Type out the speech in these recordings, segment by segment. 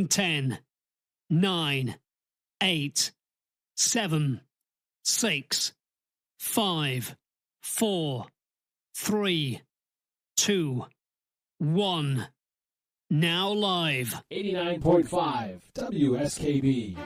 10, 9, 8, 7, 6, 5, 4, 3, 2, 1. Now live. 89.5 WSKB.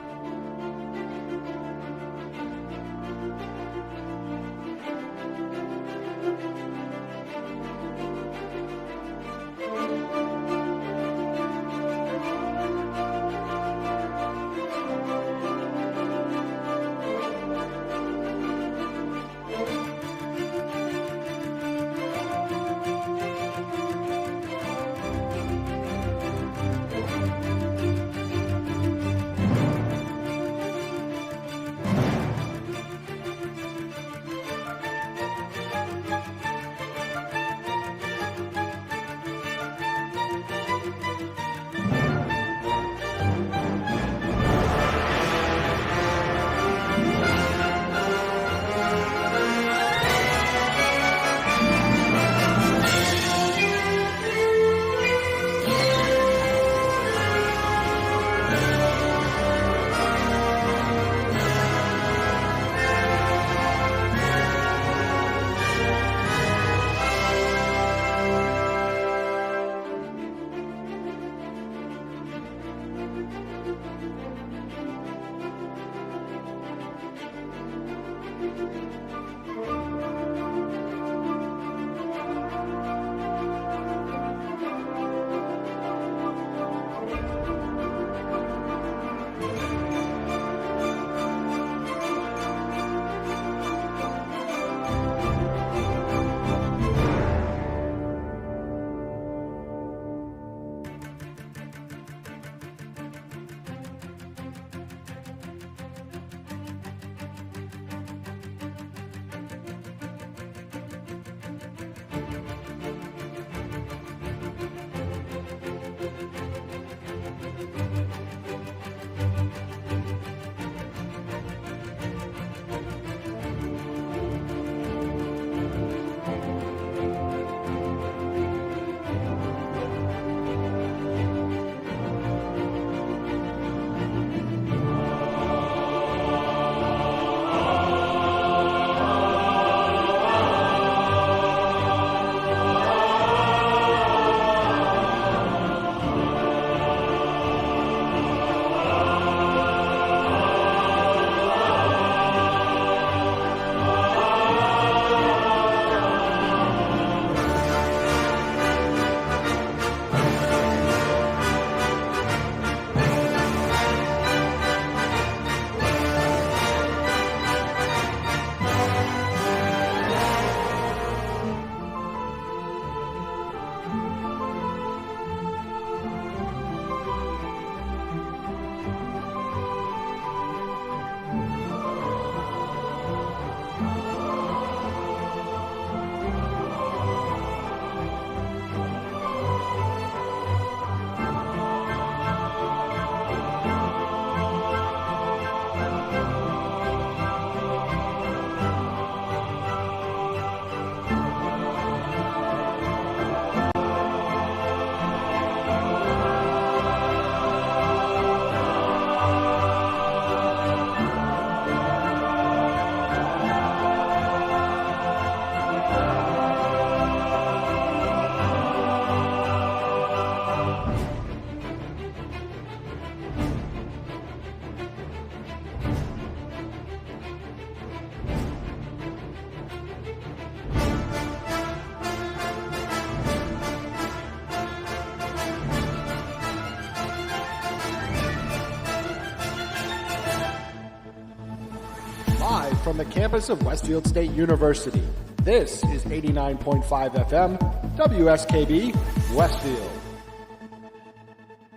Live from the campus of Westfield State University, this is 89.5 FM, WSKB, Westfield.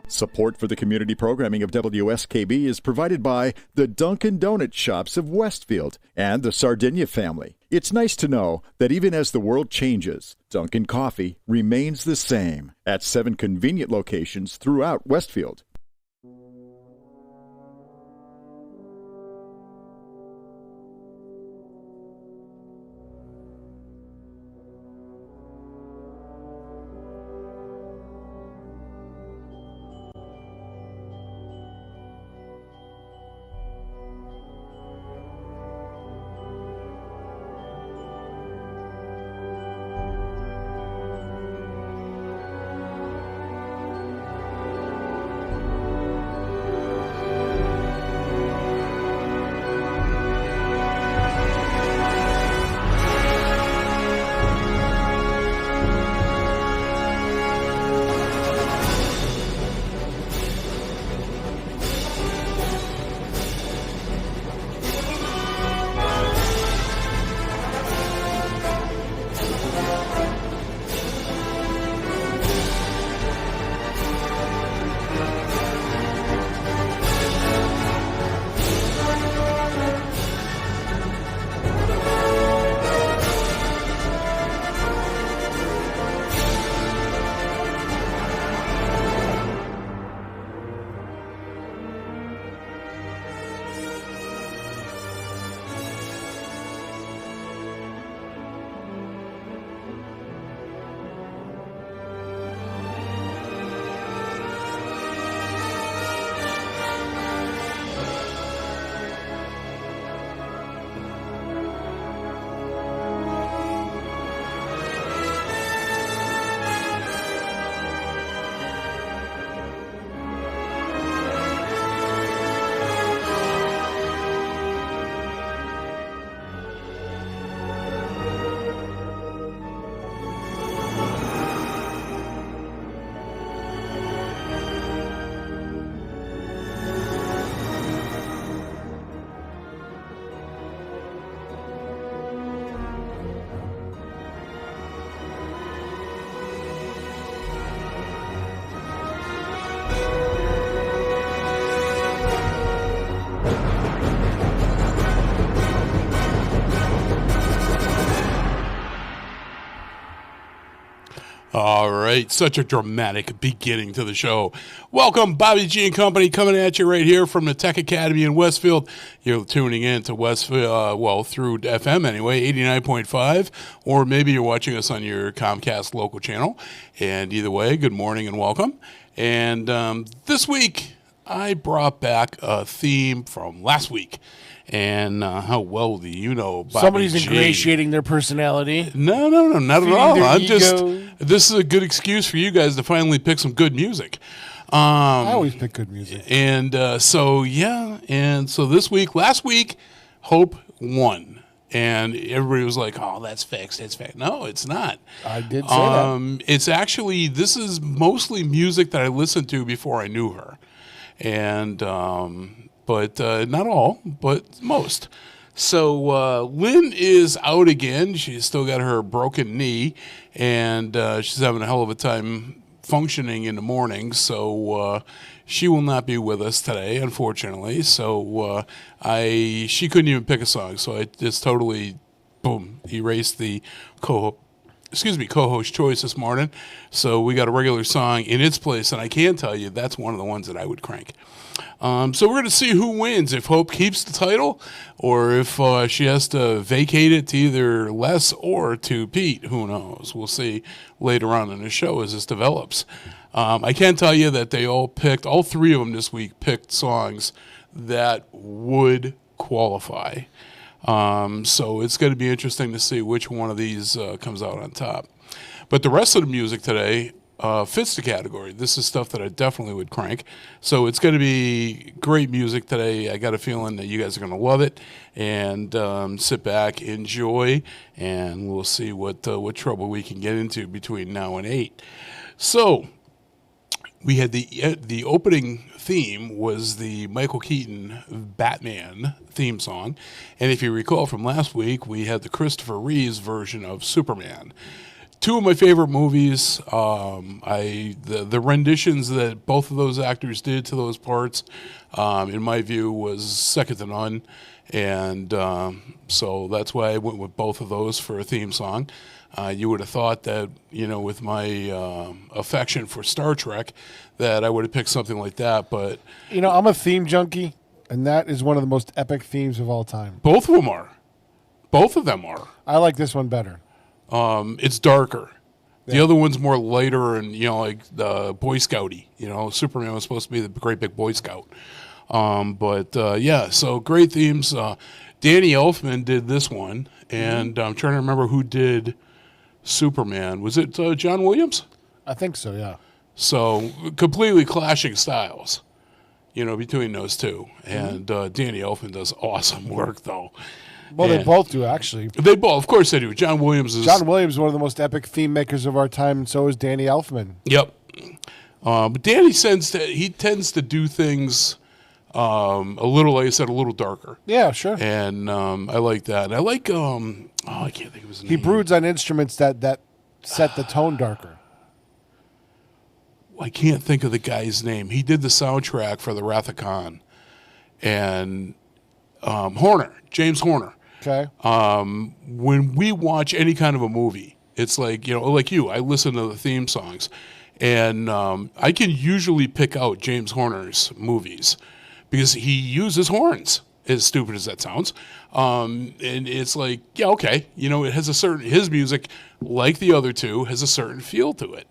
Support for the community programming of WSKB is provided by the Dunkin' Donuts Shops of Westfield and the Sardinia family. It's nice to know that even as the world changes, Dunkin' Coffee remains the same at 7 convenient locations throughout Westfield. All right, such a dramatic beginning to the show. Welcome, Bobby G and Company, coming at you right here from the Tech Academy in Westfield. You're tuning in to Westfield, through FM anyway, 89.5, or maybe you're watching us on your Comcast local channel. And either way, good morning and welcome. And this week, I brought back a theme from last week. And how well do you know Bobby Somebody's G? ingratiating their personality. No, not at Feeding all. their This is a good excuse for you guys to finally pick some good music. I always pick good music. And so this week, last week, Hope won. And everybody was like, oh, that's fixed. It's fixed. No, it's not. I did say that. It's actually, this is mostly music that I listened to before I knew her. And, but not all, but most. So Lynn is out again. She's still got her broken knee, and she's having a hell of a time functioning in the morning. So she will not be with us today, unfortunately. So she couldn't even pick a song. So I just totally, boom, erased the co-host choice this morning. So we got a regular song in its place, and I can tell you that's one of the ones that I would crank. So we're going to see who wins, if Hope keeps the title or if she has to vacate it to either Les or to Pete. Who knows? We'll see later on in the show as this develops. I can tell you that they all three of them this week picked songs that would qualify. So it's going to be interesting to see which one of these comes out on top. But the rest of the music today fits the category. This is stuff that I definitely would crank. So it's going to be great music today. I got a feeling that you guys are going to love it. And sit back, enjoy, and we'll see what trouble we can get into between now and 8. So we had the opening theme was the Michael Keaton Batman theme song. And if you recall from last week, we had the Christopher Reeves version of Superman. Two of my favorite movies. The renditions that both of those actors did to those parts, in my view, was second to none. And so that's why I went with both of those for a theme song. You would have thought that, with my affection for Star Trek, that I would have picked something like that. But I'm a theme junkie, and that is one of the most epic themes of all time. Both of them are. Both of them are. I like this one better. It's darker. The other one's more lighter and, like the Boy Scouty. Superman was supposed to be the great big Boy Scout. So great themes. Danny Elfman did this one, and I'm trying to remember who did Superman. Was it John Williams? I think so, yeah. So completely clashing styles, between those two. And Danny Elfman does awesome work, though. Well, they both do, actually. They both, of course they do. John Williams is one of the most epic theme makers of our time, and so is Danny Elfman. Yep. But Danny tends to do things a little, like I said, a little darker. Yeah, sure. And I like that. And I like, I can't think of his name. He broods on instruments that set the tone darker. I can't think of the guy's name. He did the soundtrack for the Wrath of Khan. And James Horner. Okay. When we watch any kind of a movie, it's like, like you, I listen to the theme songs. And I can usually pick out James Horner's movies because he uses horns, as stupid as that sounds. And it's like, yeah, okay. It has his music, like the other two, has a certain feel to it.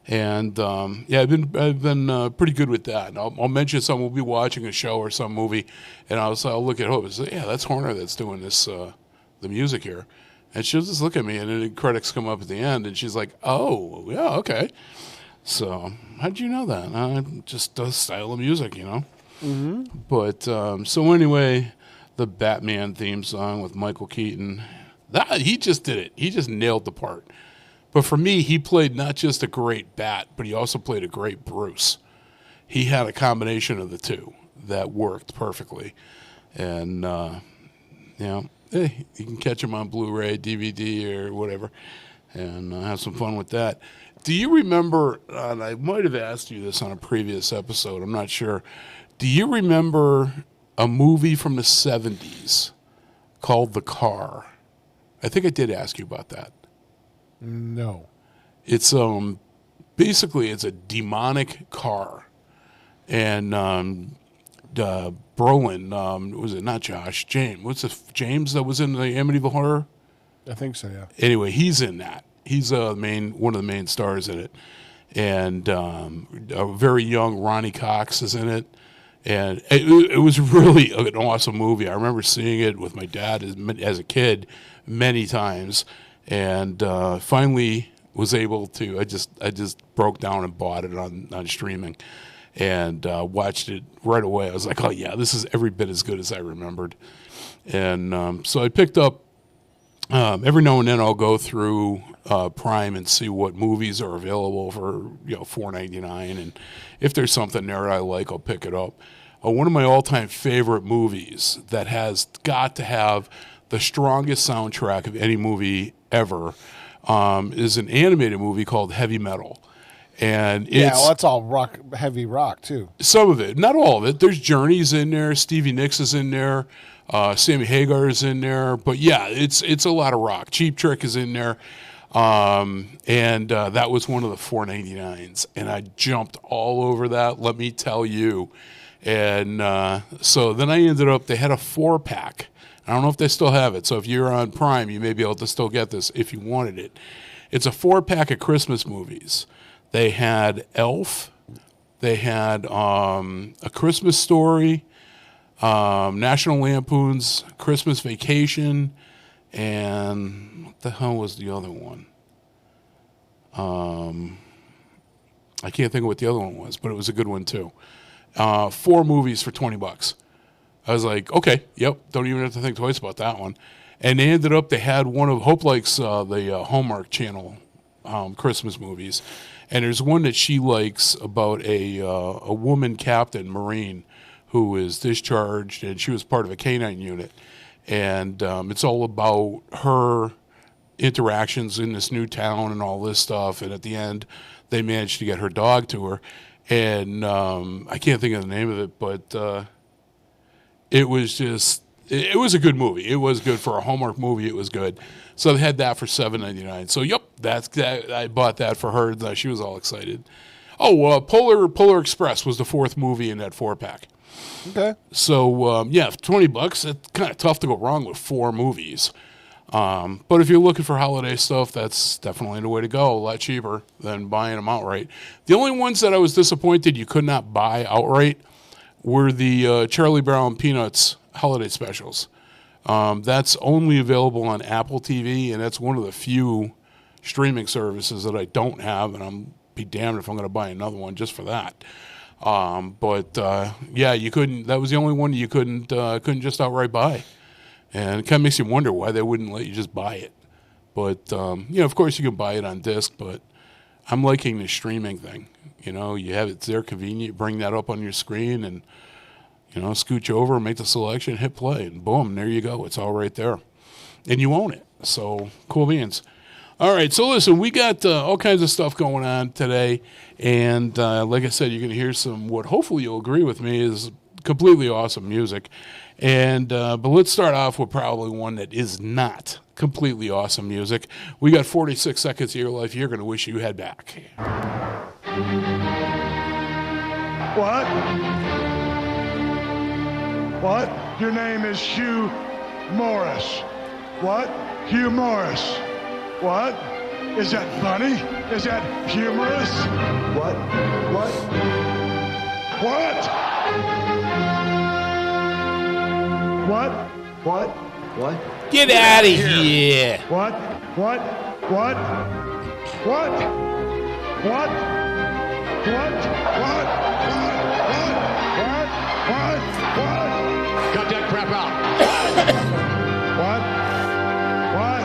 And I've been pretty good with that. And I'll mention something. We'll be watching a show or some movie, and I'll look at Hope and say, "Yeah, that's Horner that's doing this, the music here." And she'll just look at me, and then the credits come up at the end, and she's like, "Oh, yeah, okay." So how'd you know that? Just the style of music, Mm-hmm. But so anyway, the Batman theme song with Michael Keaton, he just did it. He just nailed the part. But for me, he played not just a great Bat, but he also played a great Bruce. He had a combination of the two that worked perfectly. And, you can catch him on Blu-ray, DVD, or whatever, and have some fun with that. Do you remember, and I might have asked you this on a previous episode, I'm not sure. Do you remember a movie from the 70s called The Car? I think I did ask you about that. No. It's basically it's a demonic car, and Brolin, was it not Josh? James. What's the James that was in the Amityville Horror? I think so, yeah. Anyway, he's in that. He's one of the main stars in it, and a very young Ronnie Cox is in it, and it was really an awesome movie. I remember seeing it with my dad as a kid many times, and finally was able to. I just broke down and bought it on streaming, and watched it right away. I was like, oh yeah, this is every bit as good as I remembered, and so I picked up. Every now and then I'll go through Prime and see what movies are available for $4.99, and if there's something there I like, I'll pick it up. One of my all-time favorite movies that has got to have the strongest soundtrack of any movie ever is an animated movie called Heavy Metal, and that's all heavy rock too. Some of it, not all of it. There's Journey's in there, Stevie Nicks is in there. Sammy Hagar is in there, but yeah, it's a lot of rock. Cheap Trick is in there, and that was one of the $4.99s, and I jumped all over that. Let me tell you, and so then I ended up. They had a 4-pack. I don't know if they still have it. So if you're on Prime, you may be able to still get this if you wanted it. It's a 4-pack of Christmas movies. They had Elf. They had A Christmas Story. National Lampoon's Christmas Vacation, and what the hell was the other one? I can't think of what the other one was, but it was a good one too. 4 movies for $20. I was like, okay, yep, don't even have to think twice about that one. And they had one of Hope likes the Hallmark Channel Christmas movies, and there's one that she likes about a woman captain Marine who is discharged, and she was part of a canine unit. And it's all about her interactions in this new town and all this stuff. And at the end, they managed to get her dog to her. And I can't think of the name of it, but it was a good movie. It was good for a Hallmark movie. It was good. So they had that for $7.99. So, yep, I bought that for her. She was all excited. Oh, Polar Express was the 4th movie in that 4-pack. Okay. So, $20, it's kind of tough to go wrong with 4 movies. But if you're looking for holiday stuff, that's definitely the way to go. A lot cheaper than buying them outright. The only ones that I was disappointed you could not buy outright were the Charlie Brown Peanuts holiday specials. That's only available on Apple TV, and that's one of the few streaming services that I don't have, and I'm be damned if I'm going to buy another one just for that. You couldn't. That was the only one you couldn't just outright buy, and it kind of makes you wonder why they wouldn't let you just buy it. But of course you can buy it on disc. But I'm liking the streaming thing. You have it there convenient. Bring that up on your screen and scooch over, make the selection, hit play, and boom, there you go. It's all right there, and you own it. So cool beans. All right, so listen, we got all kinds of stuff going on today, and like I said, you're going to hear some what hopefully you'll agree with me is completely awesome music. And but let's start off with probably one that is not completely awesome music. We got 46 seconds of your life you're going to wish you had back. What? What? Your name is Hugh Morris. What? Hugh Morris. What? Is that funny? Is that humorous? What? What? What? What? What? Get out of here. What? What? What? What? What? What? What? Cut that crap out. What? What?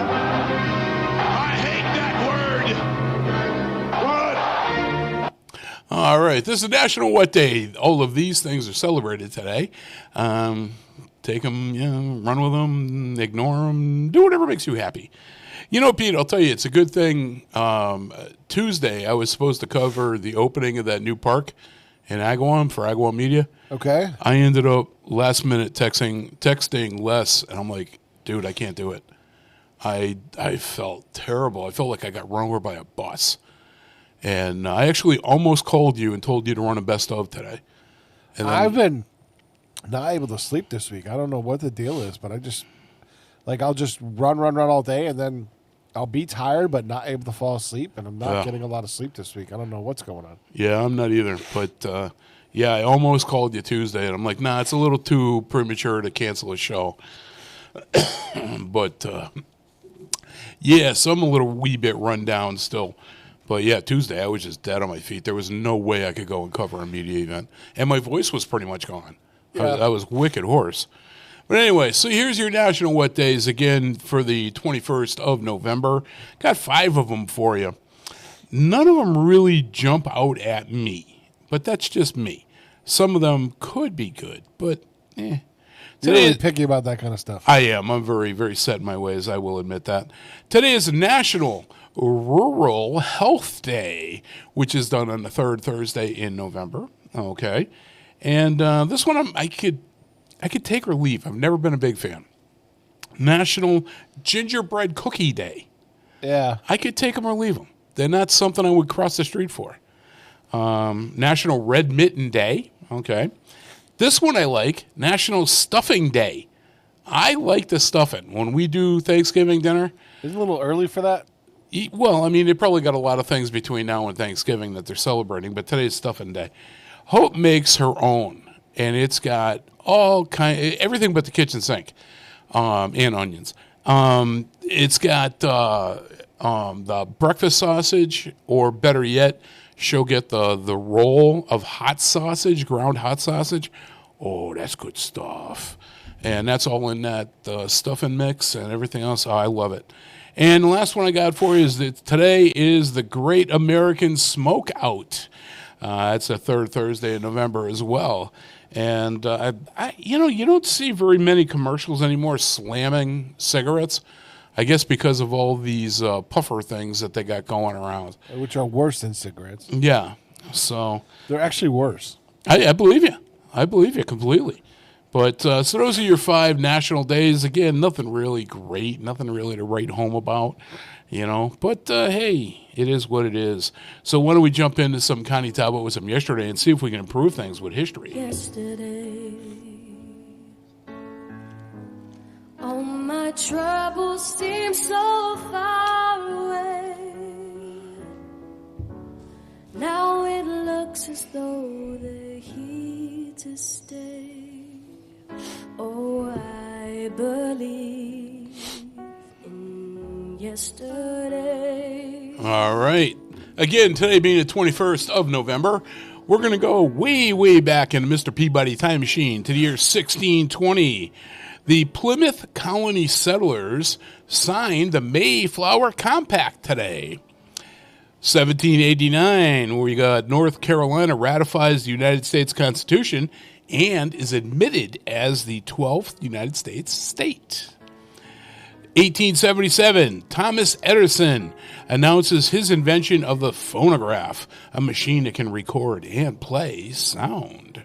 I hate that word. What? All right, this is National What Day. All of these things are celebrated today. Take them, run with them, ignore them, do whatever makes you happy. Pete, I'll tell you, it's a good thing. Tuesday, I was supposed to cover the opening of that new park in Agawam for Agawam Media. Okay. I ended up last minute texting Les, and I'm like, dude, I can't do it. I felt terrible. I felt like I got run over by a bus. And I actually almost called you and told you to run a best of today. And then, I've been not able to sleep this week. I don't know what the deal is, but I'll just run all day, and then I'll be tired but not able to fall asleep, and I'm not getting a lot of sleep this week. I don't know what's going on. Yeah, I'm not either. But, yeah, I almost called you Tuesday, and I'm like, nah, it's a little too premature to cancel a show. But, yeah, so I'm a little wee bit run down still. But, yeah, Tuesday I was just dead on my feet. There was no way I could go and cover a media event. And my voice was pretty much gone. Yeah. I was wicked hoarse. But anyway, so here's your National Wet Days again for the 21st of November. Got 5 of them for you. None of them really jump out at me, but that's just me. Some of them could be good, but You're really picky about that kind of stuff. I am. I'm very, very set in my ways. I will admit that. Today is National Rural Health Day, which is done on the 3rd Thursday in November. Okay. And this one I could take or leave. I've never been a big fan. National Gingerbread Cookie Day. Yeah. I could take them or leave them. They're not something I would cross the street for. National Red Mitten Day. Okay. This one I like. National Stuffing Day. I like the stuffing. When we do Thanksgiving dinner. Isn't it a little early for that? Well, I mean, they probably got a lot of things between now and Thanksgiving that they're celebrating, but today's Stuffing Day. Hope makes her own, and it's got everything but the kitchen sink and onions. It's got the breakfast sausage, or better yet, she'll get the roll of hot sausage, ground hot sausage. Oh, that's good stuff. And that's all in that stuffing mix and everything else. Oh, I love it. And the last one I got for you is that today is the Great American Smoke Out. It's the 3rd Thursday in November as well. And, you don't see very many commercials anymore slamming cigarettes. I guess because of all these puffer things that they got going around. Which are worse than cigarettes. Yeah. So they're actually worse. I believe you. I believe you completely. But so those are your 5 national days. Again, nothing really great, nothing really to write home about, But, hey, it is what it is. So why don't we jump into some Connie Talbot with some yesterday and see if we can improve things with history. Yesterday, all my troubles seem so far away. Now it looks as though they're here to stay. Oh, I believe in yesterday. All right. Again, today being the 21st of November, we're going to go way, way back in the Mr. Peabody time machine to the year 1620. The Plymouth colony settlers signed the Mayflower Compact today. 1789, we got North Carolina ratifies the United States Constitution and is admitted as the 12th United States state. 1877, Thomas Edison announces his invention of the phonograph, a machine that can record and play sound.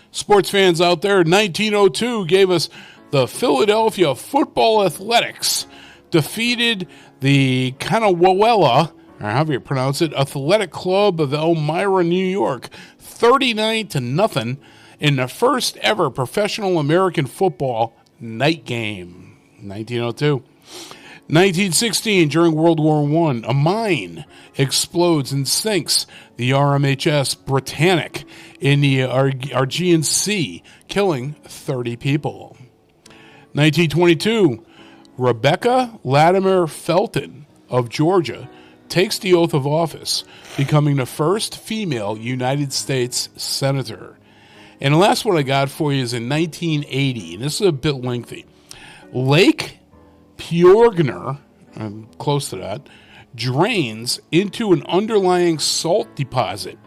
Sports fans out there, 1902 gave us the Philadelphia Football Athletics defeated the Kanawawela, or however you pronounce it, Athletic Club of Elmira, New York, 39-0 in the first ever professional American football night game. 1902. 1916, during World War I, a mine explodes and sinks the RMHS Britannic in the Aegean Sea, killing 30 people. 1922, Rebecca Latimer Felton of Georgia takes the oath of office, becoming the first female United States senator. And the last one I got for you is in 1980, and this is a bit lengthy. Lake Pjorgner, I'm close to that, drains into an underlying salt deposit.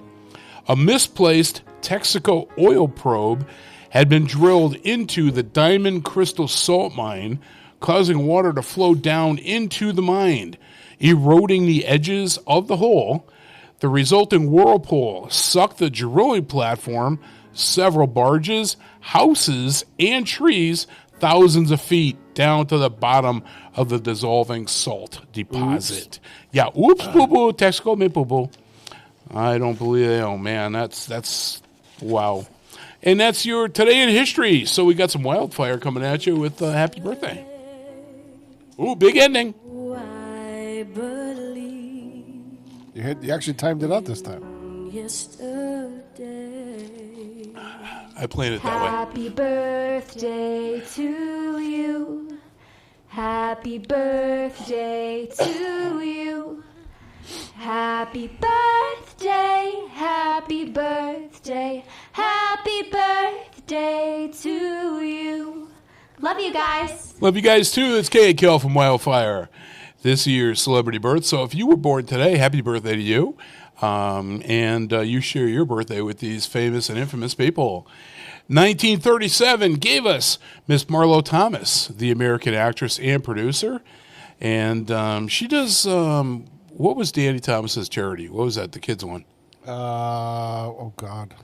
A misplaced Texaco oil probe had been drilled into the Diamond Crystal Salt Mine, causing water to flow down into the mine, eroding the edges of the hole. The resulting whirlpool sucked the drilling platform, several barges, houses, and trees thousands of feet down to the bottom of the dissolving salt deposit. Yeah, oops, boo-boo. Text called me boo-boo. I don't believe it. Oh, man, that's wow. And that's your Today in History. So we got some wildfire coming at you with happy birthday. Ooh, big ending. I believe You actually timed it out this time. yesterday. I planned it that way. Happy birthday to you. Happy birthday to you. Happy birthday, happy birthday, happy birthday to you. Love you guys. Love you guys, too. It's Kay and Kel from Wildfire. This year's celebrity birth. So if you were born today, happy birthday to you. And you share your birthday with these famous and infamous people. 1937 gave us Miss Marlo Thomas, the American actress and producer. And she does... what was Danny Thomas's charity? What was that? The kids one? Oh God,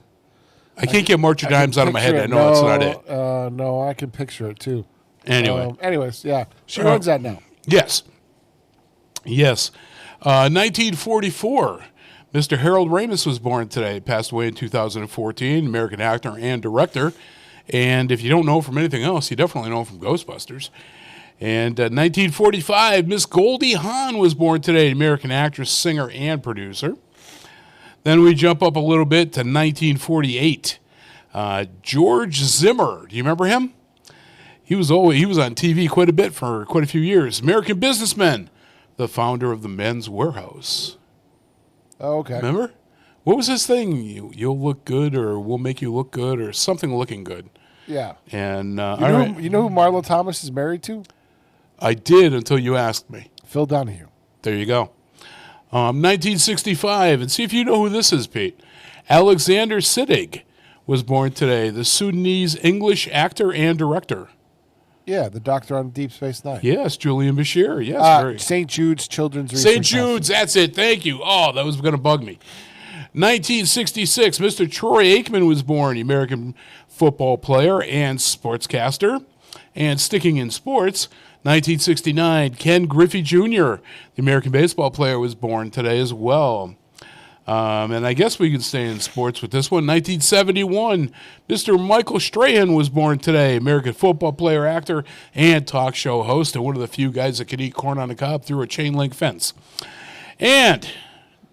I can't get March of Dimes out of my head. I know it's not it. No, I can picture it too. Anyway. Anyways, yeah, she runs that now. Yes. 1944. Mr. Harold Ramis was born today. Passed away in 2014. American actor and director. And if you don't know from anything else, you definitely know him from Ghostbusters. And 1945, Miss Goldie Hawn was born today, American actress, singer, and producer. Then we jump up a little bit to 1948. George Zimmer, do you remember him? He was on TV quite a bit for quite a few years. American businessman, the founder of the Men's Warehouse. Oh, okay. Remember? What was his thing? You'll look good, or we'll make you look good, or something looking good. Yeah. And you know who Marlo Thomas is married to? I did until you asked me. Phil Donahue. There you go. 1965, and see if you know who this is, Pete. Alexander Siddig was born today, the Sudanese English actor and director. Yeah, the doctor on Deep Space Nine. Yes, Julian Bashir. Yes, St. Jude's Children's Research St. Jude's, that's it. Thank you. Oh, that was going to bug me. 1966, Mr. Troy Aikman was born, American football player and sportscaster. And sticking in sports, 1969, Ken Griffey Jr., the American baseball player, was born today as well. And I guess we can stay in sports with this one. 1971, Mr. Michael Strahan was born today, American football player, actor, and talk show host, and one of the few guys that could eat corn on the cob through a chain link fence. And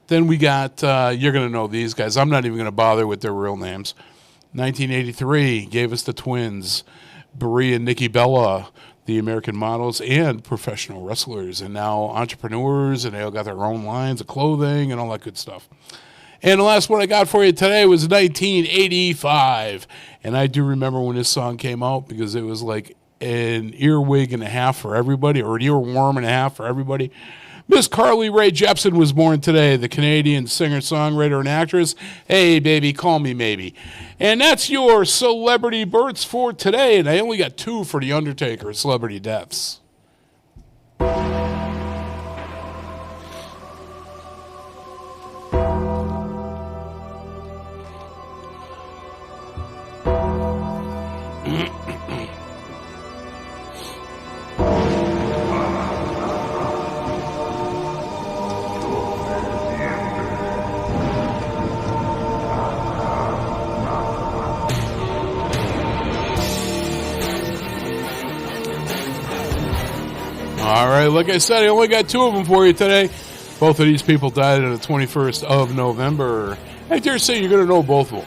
then we got, you're going to know these guys. I'm not even going to bother with their real names. 1983 gave us the twins, Brie and Nikki Bella, the American models and professional wrestlers, and now entrepreneurs, and they all got their own lines of clothing and all that good stuff. And the last one I got for you today was 1985. And I do remember when this song came out because it was like an earwig and a half for everybody, or an earworm and a half for everybody. Miss Carly Rae Jepsen was born today, the Canadian singer, songwriter, and actress. Hey, baby, call me maybe. And that's your celebrity births for today. And I only got 2 for The Undertaker, celebrity deaths. All right, like I said, I only got 2 of them for you today. Both of these people died on the 21st of November. I dare say you're going to know both of them.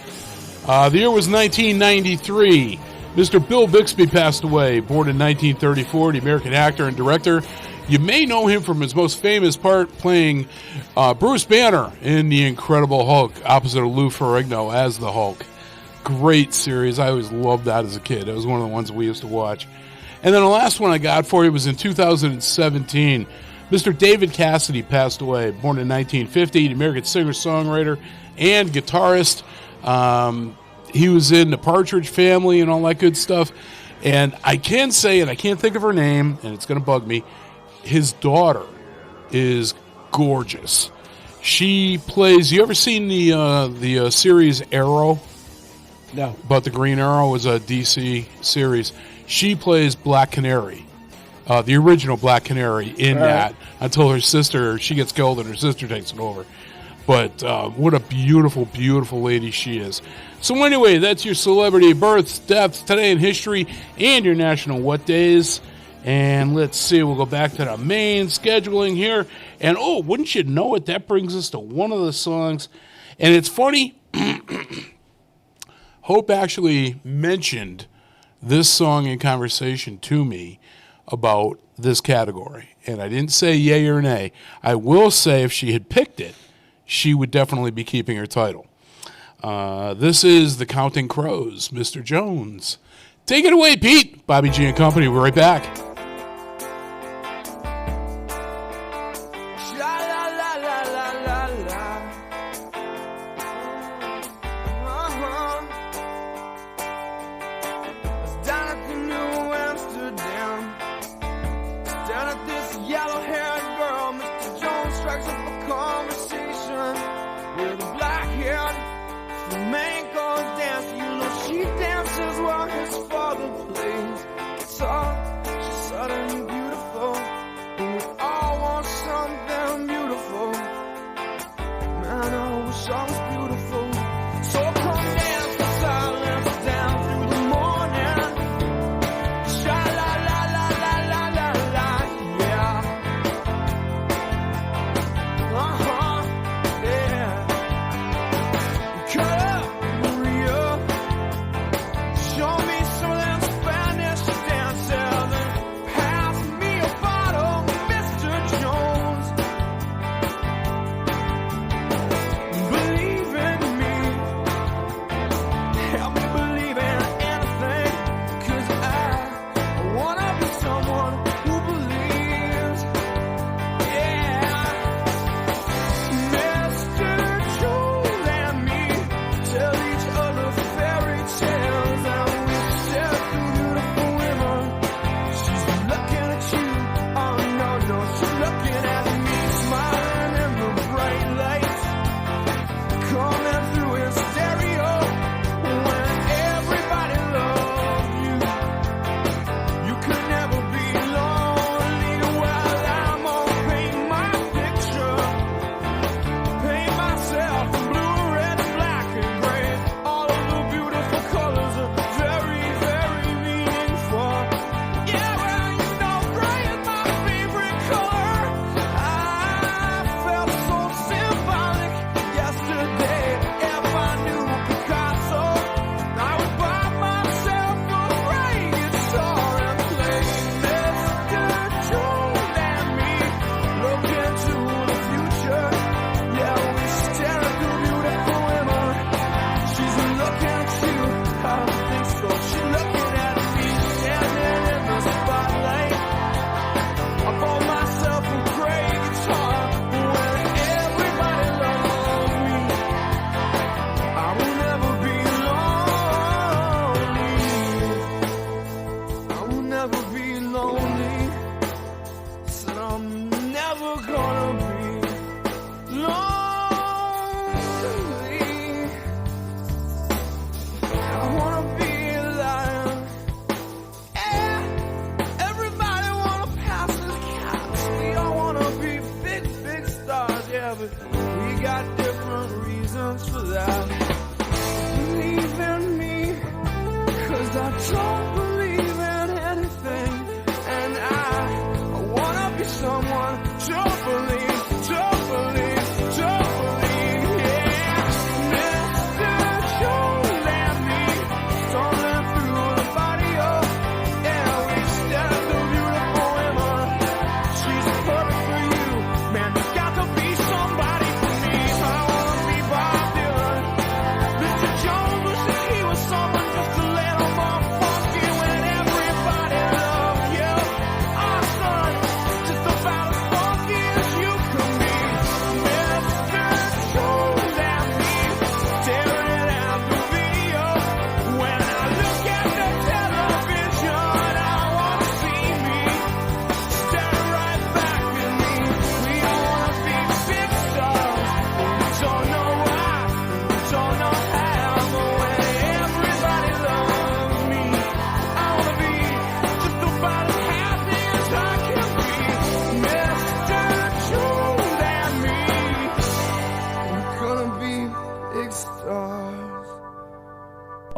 The year was 1993. Mr. Bill Bixby passed away, born in 1934, the American actor and director. You may know him from his most famous part playing Bruce Banner in The Incredible Hulk, opposite of Lou Ferrigno as the Hulk. Great series. I always loved that as a kid. It was one of the ones we used to watch. And then the last one I got for you was in 2017. Mr. David Cassidy passed away, born in 1950, the American singer-songwriter and guitarist. He was in the Partridge Family and all that good stuff. And I can say, and I can't think of her name, and it's going to bug me, his daughter is gorgeous. She plays, you ever seen the series Arrow? No. But the Green Arrow is a DC series. She plays Black Canary the original Black Canary in that until her sister, she gets killed and her sister takes it over. But what a beautiful, beautiful lady she is. So anyway, that's your celebrity births, deaths, today in history, and your national what days. And let's see, we'll go back to the main scheduling here. And oh, wouldn't you know it, that brings us to one of the songs. And it's funny, Hope actually mentioned this song in conversation to me about this category. And I didn't say yay or nay. I will say if she had picked it, she would definitely be keeping her title. This is the Counting Crows, Mr. Jones. Take it away, Pete. Bobby G and Company. We're right back. Believe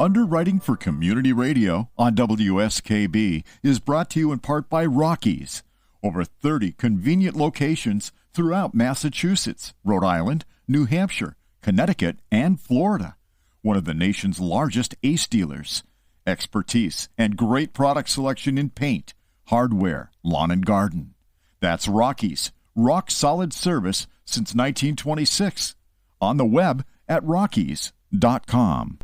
Underwriting for Community Radio on WSKB is brought to you in part by Rockies. Over 30 convenient locations throughout Massachusetts, Rhode Island, New Hampshire, Connecticut, and Florida. One of the nation's largest ACE dealers. Expertise and great product selection in paint, hardware, lawn and garden. That's Rockies. Rock solid service since 1926. On the web at rockies.com.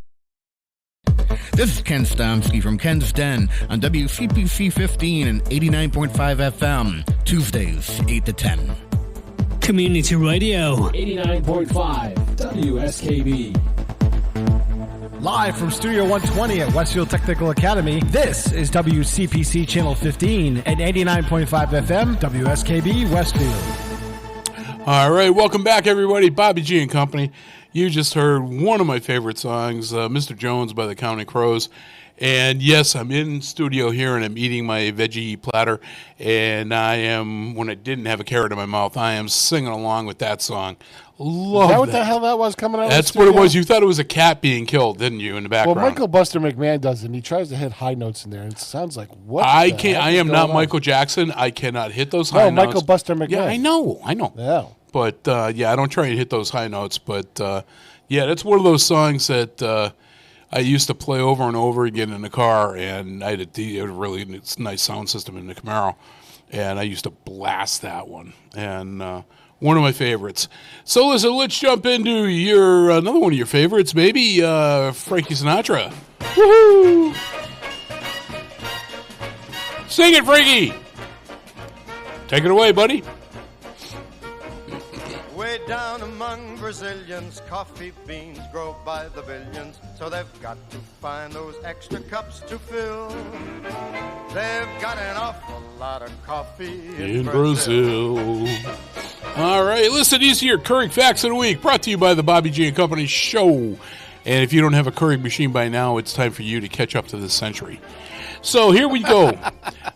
This is Ken Stomsky from Ken's Den on WCPC 15 and 89.5 FM, Tuesdays, 8 to 10. Community Radio. 89.5 WSKB. Live from Studio 120 at Westfield Technical Academy, this is WCPC Channel 15 and 89.5 FM, WSKB Westfield. All right, welcome back, everybody. Bobby G and Company. You just heard one of my favorite songs, Mr. Jones by the Counting Crows. And yes, I'm in studio here and I'm eating my veggie platter. And I am, when I didn't have a carrot in my mouth, I am singing along with that song. Love Is that what the hell that was coming out? That's what it was. You thought it was a cat being killed, didn't you, in the background? Well, Michael Buster McMahon does it, and he tries to hit high notes in there, and it sounds like what? I can't. I am not Michael Jackson. I cannot hit those high notes. No, Michael Buster McMahon. Yeah, I know. Yeah. But yeah, I don't try and hit those high notes. But yeah, that's one of those songs that I used to play over and over again in the car, and I had a really nice sound system in the Camaro, and I used to blast that one. And one of my favorites. So listen, let's jump into your another one of your favorites, maybe Frankie Sinatra. Woohoo! Sing it, Frankie. Take it away, buddy. Way down among Brazilians, coffee beans grow by the billions, so they've got to find those extra cups to fill. They've got an awful lot of coffee in Brazil. All right, listen, these are your Keurig Facts of the Week, brought to you by the Bobby G and Company Show. And if you don't have a Keurig machine by now, it's time for you to catch up to this century. So here we go.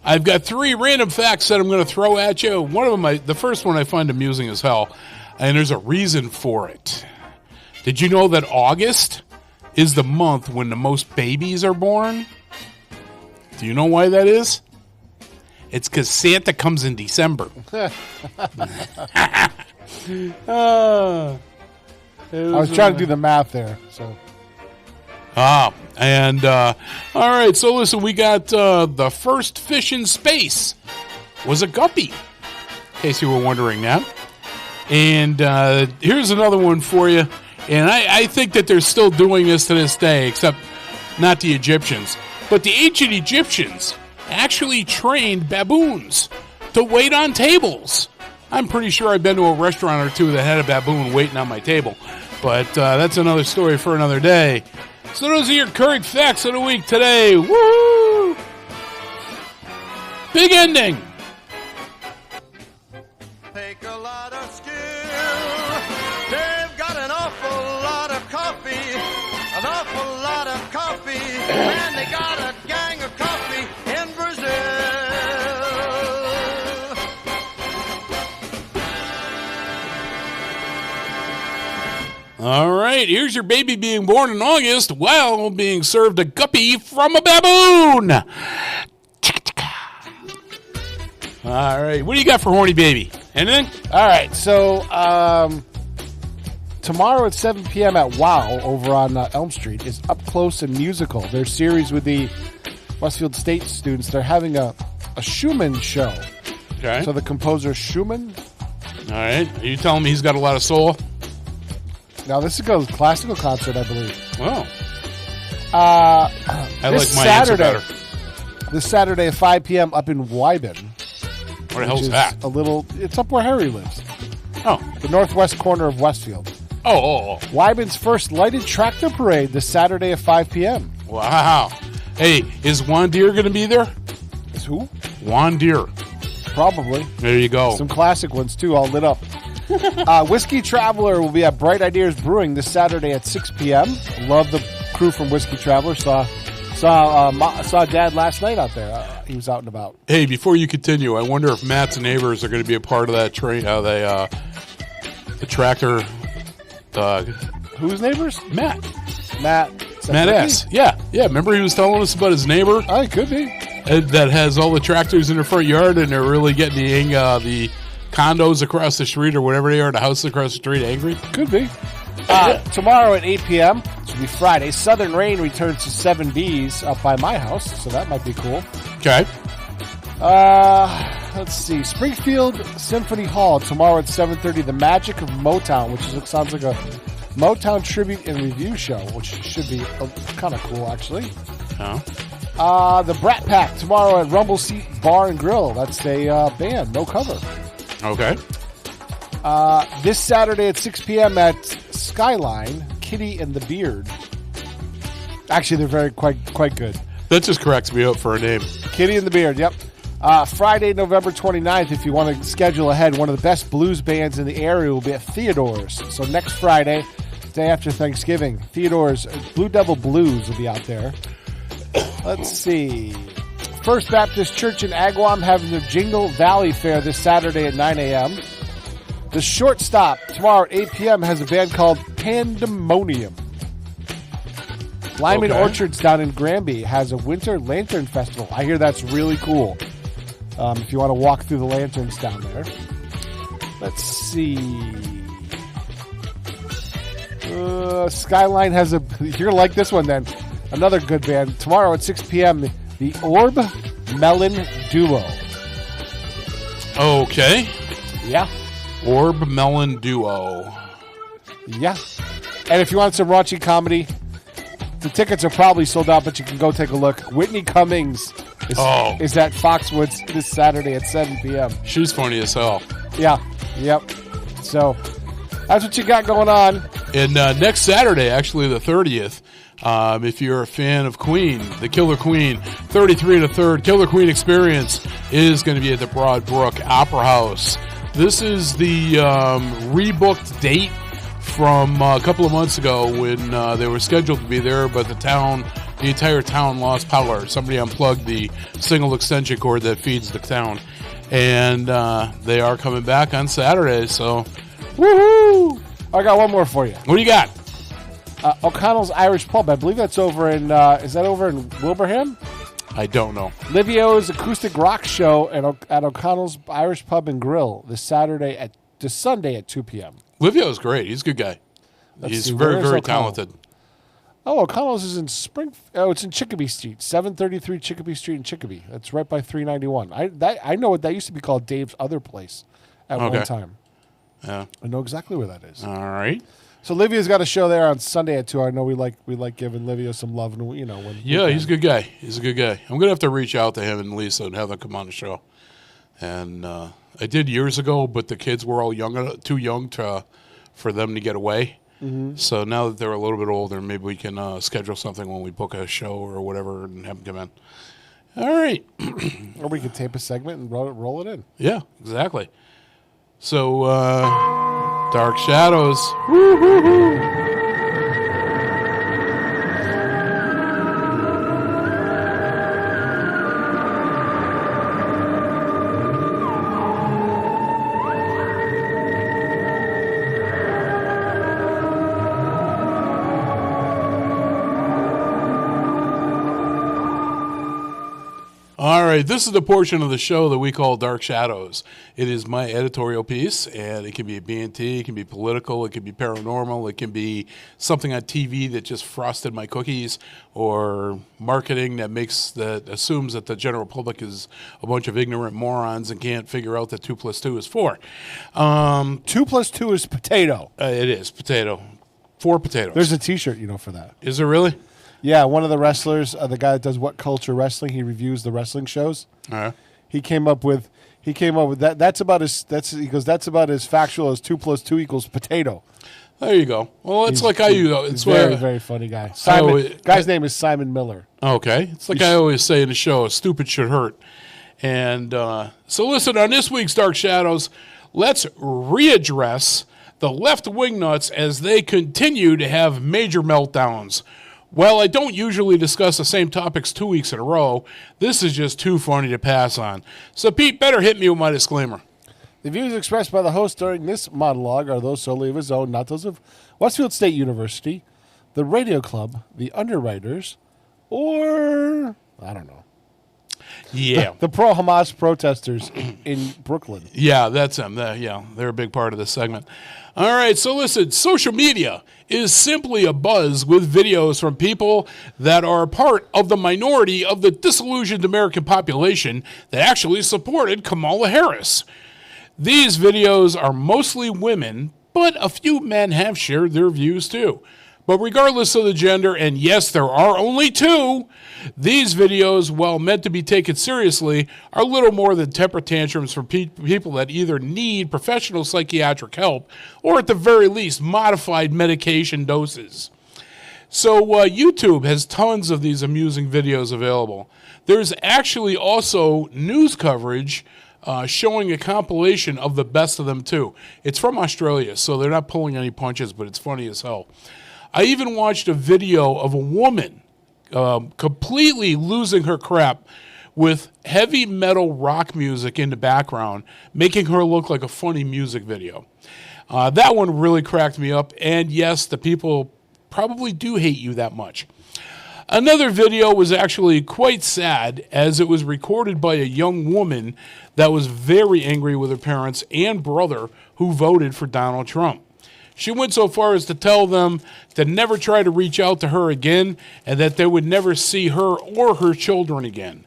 I've got 3 random facts that I'm going to throw at you. One of them, the first one I find amusing as hell, and there's a reason for it. Did you know that August is the month when the most babies are born? Do you know why that is? It's because Santa comes in December. I was trying to do the math there. So. And all right, so listen, we got the first fish in space was a guppy, in case you were wondering that. And here's another one for you. And I think that they're still doing this to this day, except not the Egyptians. But the ancient Egyptians actually trained baboons to wait on tables. I'm pretty sure I've been to a restaurant or two that had a baboon waiting on my table. But that's another story for another day. So those are your Keurig Facts of the Week today. Woo! Big ending. Take a lot of skill. They've got an awful lot of coffee. An awful lot of coffee. And they got a gang of coffee in Brazil. All right, here's your baby being born in August while being served a guppy from a baboon. All right, what do you got for Horny Baby? Anything? All right, so tomorrow at 7 p.m. at WOW over on Elm Street is Up Close and Musical. Their series with the Westfield State students. They're having a Schumann show. Okay. So the composer Schumann. All right, are you telling me he's got a lot of soul? Now, this is a classical concert, I believe. Oh. I like my answer better. This Saturday at 5 p.m. up in Wyben. Where the hell's that? It's up where Harry lives. Oh. The northwest corner of Westfield. Oh. Wyben's first lighted tractor parade this Saturday at 5 p.m. Wow. Hey, is Juan Deere going to be there? Is who? Juan Deere. Probably. There you go. Some classic ones, too, all lit up. Whiskey Traveler will be at Bright Ideas Brewing this Saturday at 6 p.m. Love the crew from Whiskey Traveler. Saw Dad last night out there. He was out and about. Hey, before you continue, I wonder if Matt's neighbors are going to be a part of that train. The tractor. Whose neighbors? Matt. Matt S. Yeah. Remember he was telling us about his neighbor? Oh, it could be. That has all the tractors in their front yard, and they're really getting the condos across the street or whatever they are, the houses across the street, angry. Could be. Tomorrow at 8 p.m., which will be Friday, Southern Rain returns to 7Bs up by my house, so that might be cool. Okay. Let's see. Springfield Symphony Hall tomorrow at 7:30. The Magic of Motown, which sounds like a Motown tribute and review show, which should be kind of cool, actually. Oh. The Brat Pack tomorrow at Rumble Seat Bar and Grill. That's a band, no cover. Okay. This Saturday at 6 p.m. at Skyline, Kitty and the Beard. Actually, they're quite good. That just cracks me up for a name. Kitty and the Beard, yep. Friday, November 29th, if you want to schedule ahead, one of the best blues bands in the area will be at Theodore's. So next Friday, day after Thanksgiving, Theodore's Blue Devil Blues will be out there. Let's see. First Baptist Church in Agawam having their Jingle Valley Fair this Saturday at 9 a.m. The Shortstop tomorrow at 8 p.m. has a band called Pandemonium. Lyman Orchards down in Granby has a Winter Lantern Festival. I hear that's really cool. If you want to walk through the lanterns down there. Let's see. Skyline has a... You're going to like this one then. Another good band. Tomorrow at 6 p.m., the Orb Melon Duo. Okay. Yeah. Orb Melon Duo. Yeah. And if you want some raunchy comedy... The tickets are probably sold out, but you can go take a look. Whitney Cummings is at Foxwoods this Saturday at 7 p.m. She's funny as hell. Yeah. Yep. So, that's what you got going on. And next Saturday, actually the 30th, if you're a fan of Queen, the Killer Queen, 33 and a third Killer Queen Experience is going to be at the Broadbrook Opera House. This is the rebooked date from a couple of months ago when they were scheduled to be there, but the entire town lost power. Somebody unplugged the single extension cord that feeds the town. And they are coming back on Saturday, so woohoo! I got one more for you. What do you got? O'Connell's Irish Pub. I believe that's over in, is that over in Wilbraham? I don't know. Livio's Acoustic Rock Show at O'Connell's Irish Pub and Grill this Sunday at 2 p.m. Livio's great. He's a good guy. He's very, very talented. Oh, O'Connell's is in it's in Chicopee Street, 733 Chicopee Street in Chicopee. That's right by 391. I know what that used to be called Dave's other place at one time. Yeah. I know exactly where that is. All right. So Livio's got a show there on Sunday at 2. I know we like giving Livio some love, and he's a good guy. He's a good guy. I'm gonna have to reach out to him and Lisa and have them come on the show. And I did years ago, but the kids were all too young for them to get away. Mm-hmm. So now that they're a little bit older, maybe we can schedule something when we book a show or whatever and have them come in. All right. Or we could tape a segment and roll it in. Yeah, exactly. So, Dark Shadows. Woo-hoo-hoo. All right, this is the portion of the show that we call Dark Shadows. It is my editorial piece, and it can be a B&T, it can be political, it can be paranormal, it can be something on TV that just frosted my cookies, or marketing that assumes that the general public is a bunch of ignorant morons and can't figure out that 2 + 2 is 4. 2 + 2 is potato. It is potato. 4 potatoes. There's a T-shirt, for that. Is there really? Yeah, one of the wrestlers, the guy that does What Culture Wrestling, he reviews the wrestling shows. He came up with that. That's about as factual as 2 + 2 = potato. There you go. Well, it's like It's very, very funny guy. Guy's name is Simon Miller. Okay. It's like I always say in the show, stupid should hurt. And so listen, on this week's Dark Shadows, let's readdress the left-wing nuts as they continue to have major meltdowns. Well, I don't usually discuss the same topics 2 weeks in a row. This is just too funny to pass on. So, Pete, better hit me with my disclaimer. The views expressed by the host during this monologue are those solely of his own, not those of Westfield State University, the Radio Club, the Underwriters, or I don't know. Yeah. The pro-Hamas protesters in Brooklyn. Yeah, that's them. They're a big part of this segment. All right, so listen, social media is simply a buzz with videos from people that are part of the minority of the disillusioned American population that actually supported Kamala Harris. These videos are mostly women, but a few men have shared their views too. But regardless of the gender, and yes, there are only two, these videos, while meant to be taken seriously, are little more than temper tantrums for people that either need professional psychiatric help or at the very least modified medication doses. So YouTube has tons of these amusing videos available. There's actually also news coverage showing a compilation of the best of them too. It's from Australia, so they're not pulling any punches, but it's funny as hell. I even watched a video of a woman completely losing her crap with heavy metal rock music in the background, making her look like a funny music video. That one really cracked me up, and yes, the people probably do hate you that much. Another video was actually quite sad, as it was recorded by a young woman that was very angry with her parents and brother who voted for Donald Trump. She went so far as to tell them to never try to reach out to her again and that they would never see her or her children again.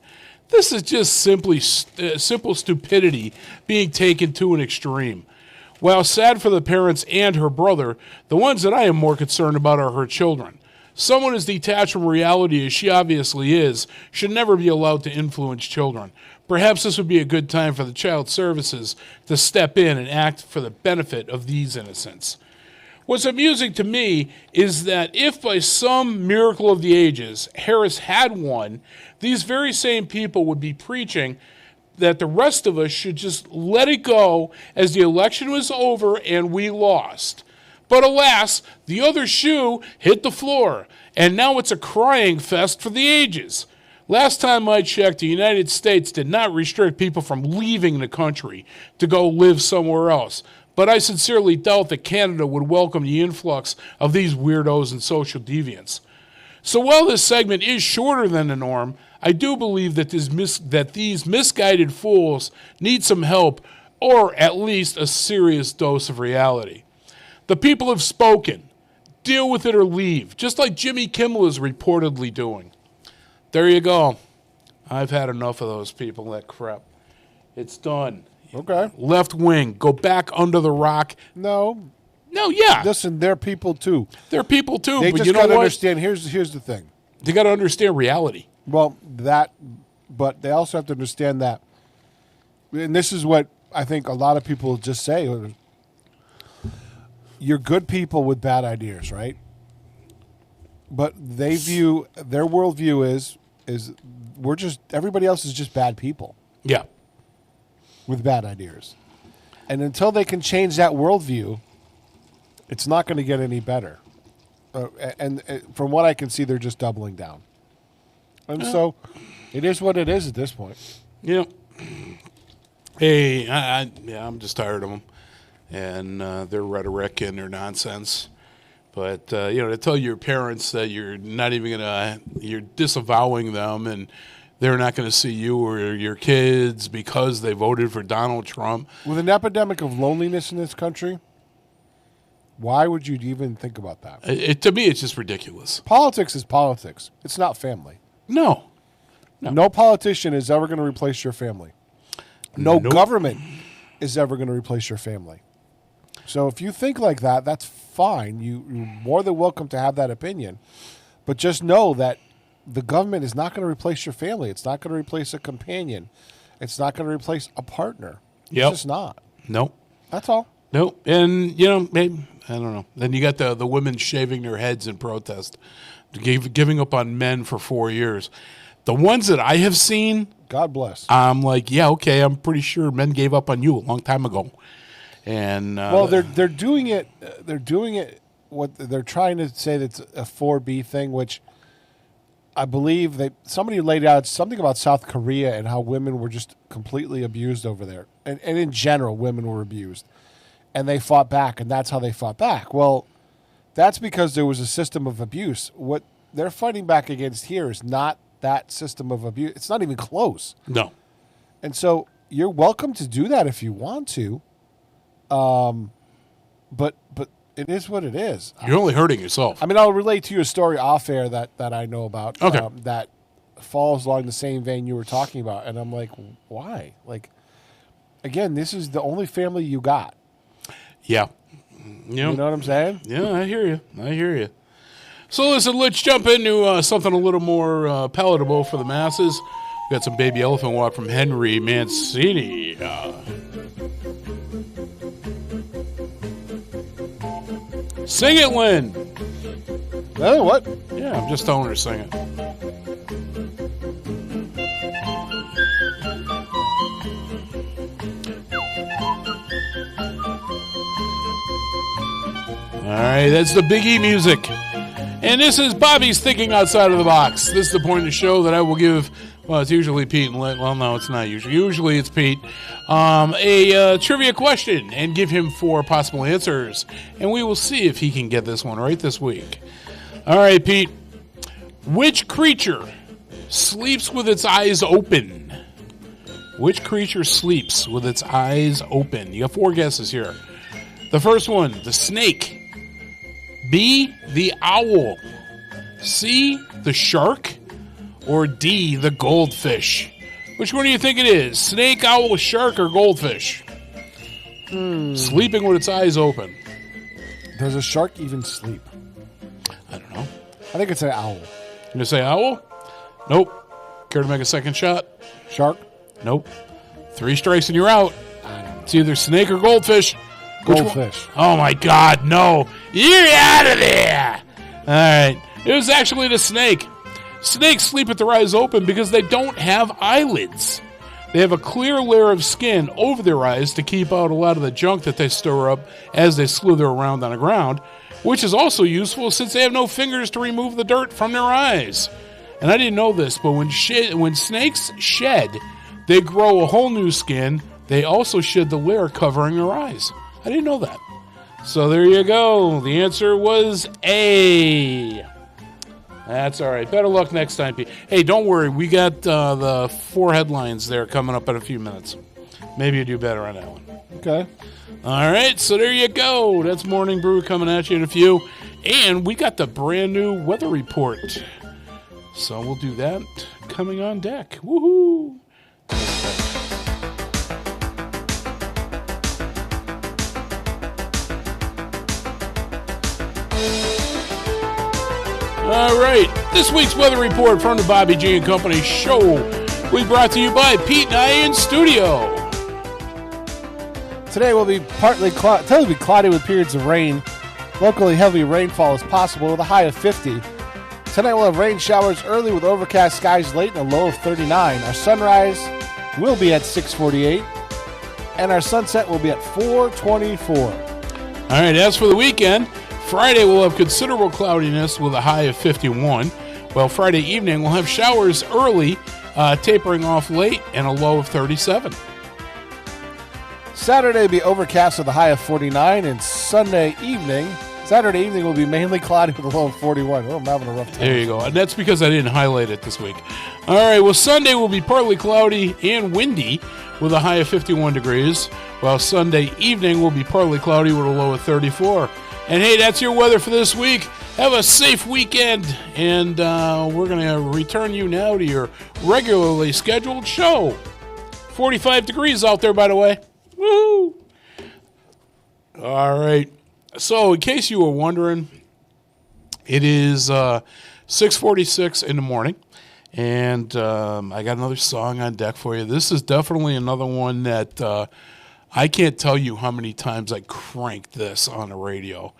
This is just simple stupidity being taken to an extreme. While sad for the parents and her brother, the ones that I am more concerned about are her children. Someone as detached from reality as she obviously is should never be allowed to influence children. Perhaps this would be a good time for the Child Services to step in and act for the benefit of these innocents. What's amusing to me is that if by some miracle of the ages Harris had won, these very same people would be preaching that the rest of us should just let it go as the election was over and we lost. But alas, the other shoe hit the floor, and now it's a crying fest for the ages. Last time I checked, the United States did not restrict people from leaving the country to go live somewhere else. But I sincerely doubt that Canada would welcome the influx of these weirdos and social deviants. So while this segment is shorter than the norm, I do believe that these misguided fools need some help or at least a serious dose of reality. The people have spoken. Deal with it or leave, just like Jimmy Kimmel is reportedly doing. There you go. I've had enough of those people, that crap. It's done. Okay. Left wing, go back under the rock. No, yeah. Listen, they're people too. They're people too, They but just you know gotta what? understand. Here's the thing. They got to understand reality. Well, but they also have to understand that, and this is what I think a lot of people just say. You're good people with bad ideas, right? But they view, their worldview is we're just, everybody else is just bad people. Yeah. With bad ideas. And until they can change that worldview, it's not going to get any better. And from what I can see, they're just doubling down. And so it is what it is at this point. Yeah. Hey, I'm just tired of them and their rhetoric and their nonsense. But, to tell your parents that you're not even you're disavowing them and they're not going to see you or your kids because they voted for Donald Trump. With an epidemic of loneliness in this country, why would you even think about that? To me, it's just ridiculous. Politics is politics. It's not family. No. No politician is ever going to replace your family. No government is ever going to replace your family. So if you think like that, that's fine. You're more than welcome to have that opinion. But just know that the government is not going to replace your family. It's not going to replace a companion. It's not going to replace a partner. It's just not. Nope. That's all. Nope. And, maybe, I don't know. Then you got the women shaving their heads in protest, giving up on men for 4 years. The ones that I have seen, God bless. I'm like, yeah, okay, I'm pretty sure men gave up on you a long time ago. And well, they're doing it. They're doing it. What they're trying to say that's a 4B thing, which I believe somebody laid out something about South Korea and how women were just completely abused over there, and in general, women were abused, and they fought back, and that's how they fought back. Well, That's because there was a system of abuse. What they're fighting back against here is not that system of abuse. It's not even close. No. And so you're welcome to do that if you want to. But it is what it is. You're only hurting yourself. I mean, I'll relate to you a story off air that I know about. Okay. That falls along the same vein you were talking about. And I'm like, why? Like, again, this is the only family you got. Yeah. You know what I'm saying? Yeah, I hear you. So listen, let's jump into something a little more palatable for the masses. We got some Baby Elephant Walk from Henry Mancini. Sing it, Lynn. Oh, what? Yeah, I'm just telling her to sing it. All right, that's the Big E music. And this is Bobby's Thinking Outside of the Box. This is the point of the show that I will give, well, it's usually Pete and Lynn. Well, no, it's not usually. Usually it's Pete. A trivia question and give him 4 possible answers. And we will see if he can get this one right this week. All right, Pete. Which creature sleeps with its eyes open? Which creature sleeps with its eyes open? You got 4 guesses here. The first one, the snake. B, the owl. C, the shark. Or D, the goldfish. Which one do you think it is? Snake, owl, shark, or goldfish? Sleeping with its eyes open. Does a shark even sleep? I don't know. I think it's an owl. You gonna say owl? Nope. Care to make a second shot? Shark? Nope. 3 strikes and you're out. It's either snake or goldfish. Goldfish. Oh my God, no. You're out of there. All right. It was actually the snake. Snakes sleep with their eyes open because they don't have eyelids. They have a clear layer of skin over their eyes to keep out a lot of the junk that they store up as they slither around on the ground, which is also useful since they have no fingers to remove the dirt from their eyes. And I didn't know this, but when snakes shed, they grow a whole new skin. They also shed the layer covering their eyes. I didn't know that. So there you go. The answer was A. That's all right. Better luck next time, Pete. Hey, don't worry. We got the 4 headlines there coming up in a few minutes. Maybe you do better on that one. Okay. All right. So there you go. That's Morning Brew coming at you in a few. And we got the brand new weather report. So we'll do that coming on deck. Woohoo! All right, this week's weather report from the Bobby G and Company show. We brought to you by Pete and I in studio. Today will be partly cloudy with periods of rain. Locally heavy rainfall is possible with a high of 50. Tonight we'll have rain showers early with overcast skies late and a low of 39. Our sunrise will be at 6:48, and our sunset will be at 4:24. All right, as for the weekend, Friday we'll have considerable cloudiness with a high of 51. Well, Friday evening we'll have showers early, tapering off late, and a low of 37. Saturday will be overcast with a high of 49, and Saturday evening will be mainly cloudy with a low of 41. Oh, I'm having a rough time. There you go. And that's because I didn't highlight it this week. All right, well, Sunday will be partly cloudy and windy with a high of 51 degrees, while Sunday evening will be partly cloudy with a low of 34. And, hey, that's your weather for this week. Have a safe weekend, and we're going to return you now to your regularly scheduled show. 45 degrees out there, by the way. Woo! All right. So, in case you were wondering, it is 6:46 in the morning, and I got another song on deck for you. This is definitely another one that I can't tell you how many times I cranked this on the radio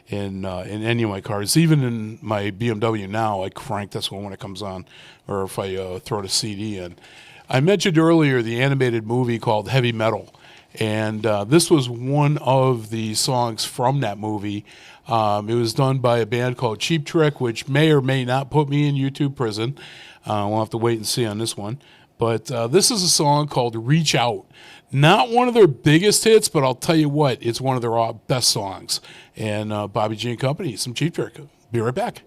in any of my cars. Even in my BMW now, I crank this one when it comes on, or if I throw the CD in. I mentioned earlier the animated movie called Heavy Metal. And this was one of the songs from that movie. It was done by a band called Cheap Trick, which may or may not put me in YouTube prison. We'll have to wait and see on this one. But this is a song called Reach Out. Not one of their biggest hits, but I'll tell you what, it's one of their best songs. And Bobby G and Company, some Cheap Trick. Be right back.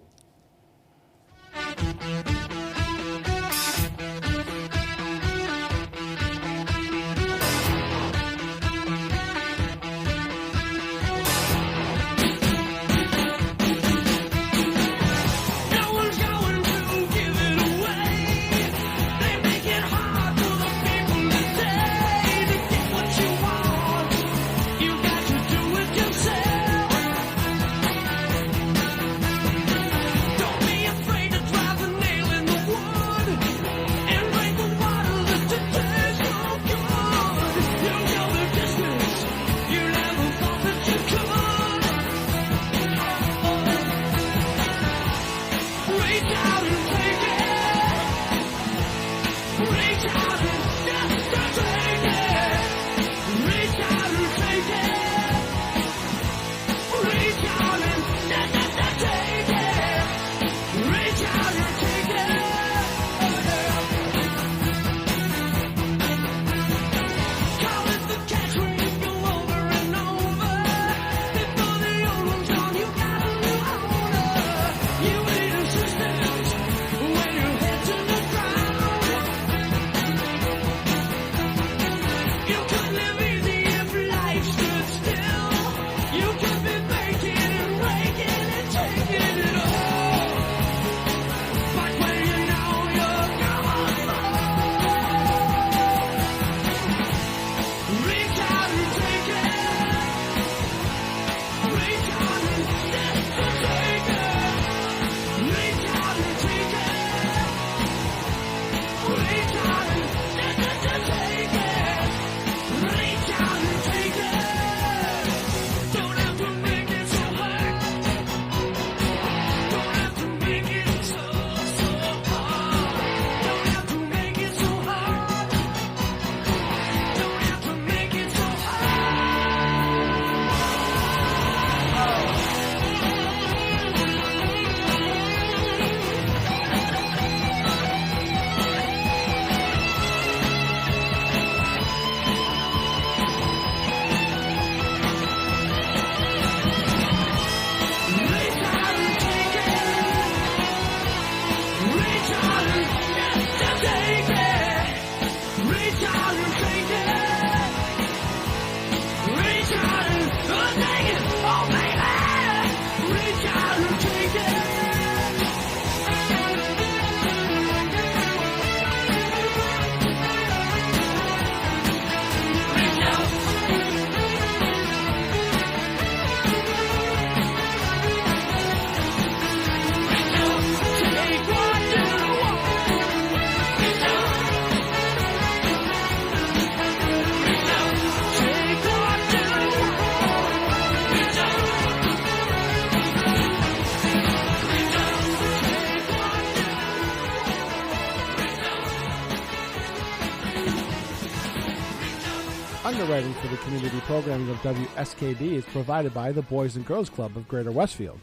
Underwriting for the community programming of WSKB is provided by the Boys and Girls Club of Greater Westfield,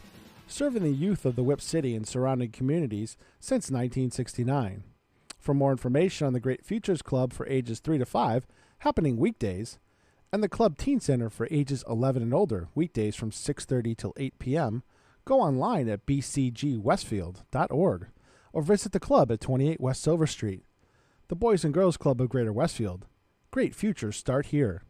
serving the youth of the Whip City and surrounding communities since 1969. For more information on the Great Futures Club for ages 3 to 5, happening weekdays, and the Club Teen Center for ages 11 and older, weekdays from 6:30 till 8 p.m., go online at bcgwestfield.org or visit the club at 28 West Silver Street. The Boys and Girls Club of Greater Westfield. Great futures start here.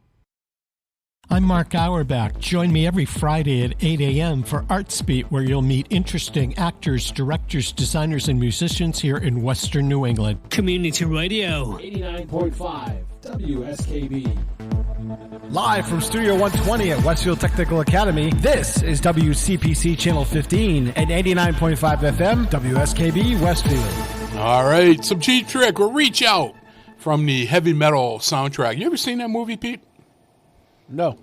I'm Mark Auerbach. Join me every Friday at 8 a.m. for Arts Beat, where you'll meet interesting actors, directors, designers, and musicians here in Western New England. Community Radio. 89.5 WSKB. Live from Studio 120 at Westfield Technical Academy, this is WCPC Channel 15 and 89.5 FM, WSKB Westfield. All right, some Cheap Trick or Reach Out from the heavy metal soundtrack. You ever seen that movie, Pete? No.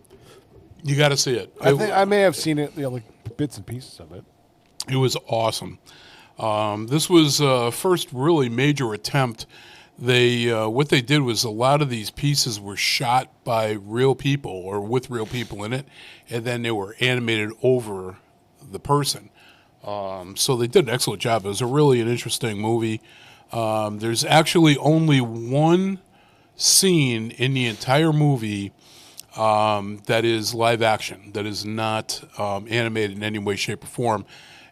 You got to see it. I think I may have seen it, like bits and pieces of it. It was awesome. This was first really major attempt. What they did was a lot of these pieces were shot by real people or with real people in it, and then they were animated over the person. So they did an excellent job. It was an interesting movie. There's actually only one scene in the entire movie that is live action, that is not animated in any way, shape, or form.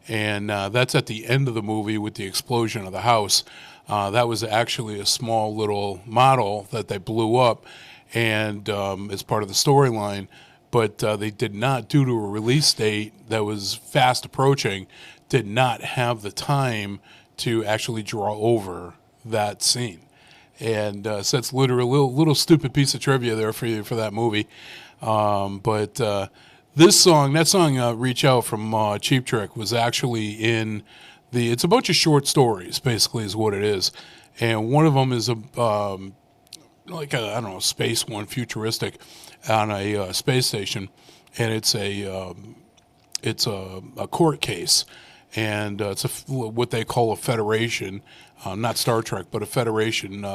And that's at the end of the movie with the explosion of the house. That was actually a small little model that they blew up and as part of the storyline. But they did not, due to a release date that was fast approaching, did not have the time to actually draw over that scene. And so it's literally a little stupid piece of trivia there for you for that movie. But this song, Reach Out from Cheap Trick, was actually in it's a bunch of short stories, basically, is what it is. And one of them is space one, futuristic, on a space station, and it's a court case, and it's what they call a federation, not Star Trek, but a federation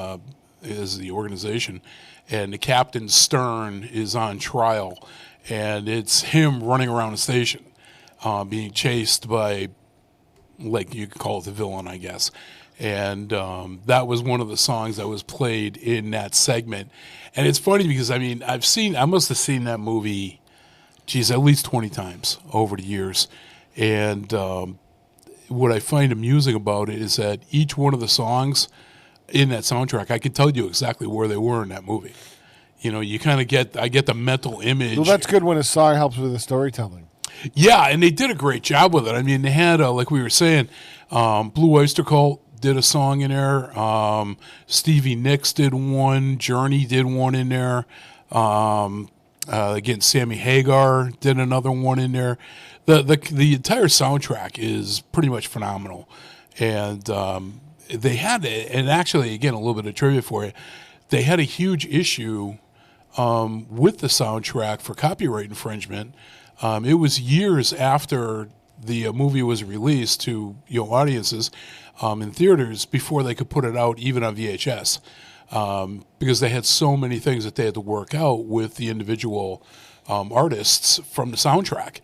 is the organization, and the Captain Stern is on trial, and it's him running around the station, being chased by, like you could call it the villain, I guess. And that was one of the songs that was played in that segment. And it's funny because, I must have seen that movie, at least 20 times over the years. And what I find amusing about it is that each one of the songs in that soundtrack, I could tell you exactly where they were in that movie. You know, I get the mental image. Well, that's good when a song helps with the storytelling. Yeah, and they did a great job with it. I mean, they had, like we were saying, Blue Oyster Cult did a song in there. Stevie Nicks did one. Journey did one in there. Again, Sammy Hagar did another one in there. The entire soundtrack is pretty much phenomenal. And they had it, and actually, again, a little bit of trivia for you. They had a huge issue with the soundtrack for copyright infringement. It was years after the movie was released to audiences in theaters before they could put it out even on VHS, because they had so many things that they had to work out with the individual artists from the soundtrack.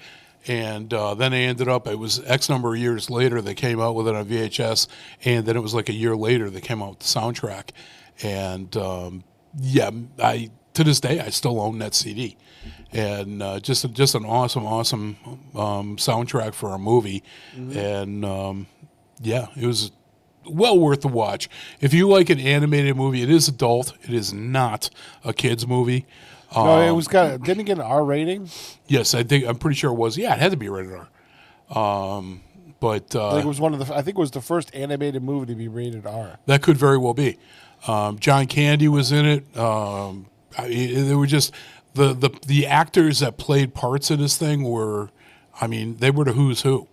And then they ended up, it was X number of years later, they came out with it on VHS, and then it was like a year later they came out with the soundtrack. And to this day, I still own that CD. And just an awesome soundtrack for a movie. Mm-hmm. And it was well worth the watch. If you like an animated movie, it is adult. It is not a kid's movie. No, it was didn't it get an R rating? Yes, I'm pretty sure it was. Yeah, it had to be rated R. But I think it was the first animated movie to be rated R. That could very well be. John Candy was in it. There were just the actors that played parts in this thing were, they were the who's who,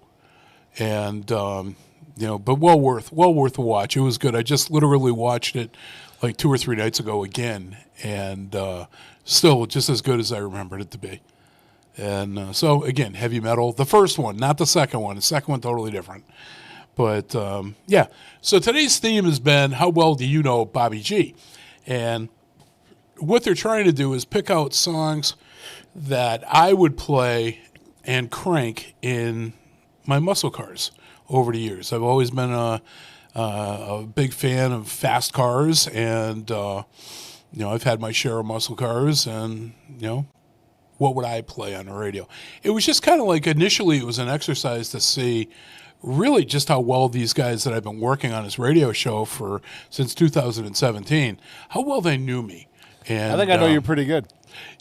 and but well worth the watch. It was good. I just literally watched it like 2 or 3 nights ago again, and still just as good as I remembered it to be. And so again, heavy metal, the first one, not the second one. The second one totally different. But so today's theme has been, how well do you know Bobby G? And what they're trying to do is pick out songs that I would play and crank in my muscle cars over the years. I've always been a big fan of fast cars, and I've had my share of muscle cars, and what would I play on the radio? It was just kind of like, initially it was an exercise to see really just how well these guys that I've been working on this radio show since 2017, how well they knew me. And I think I know you're pretty good.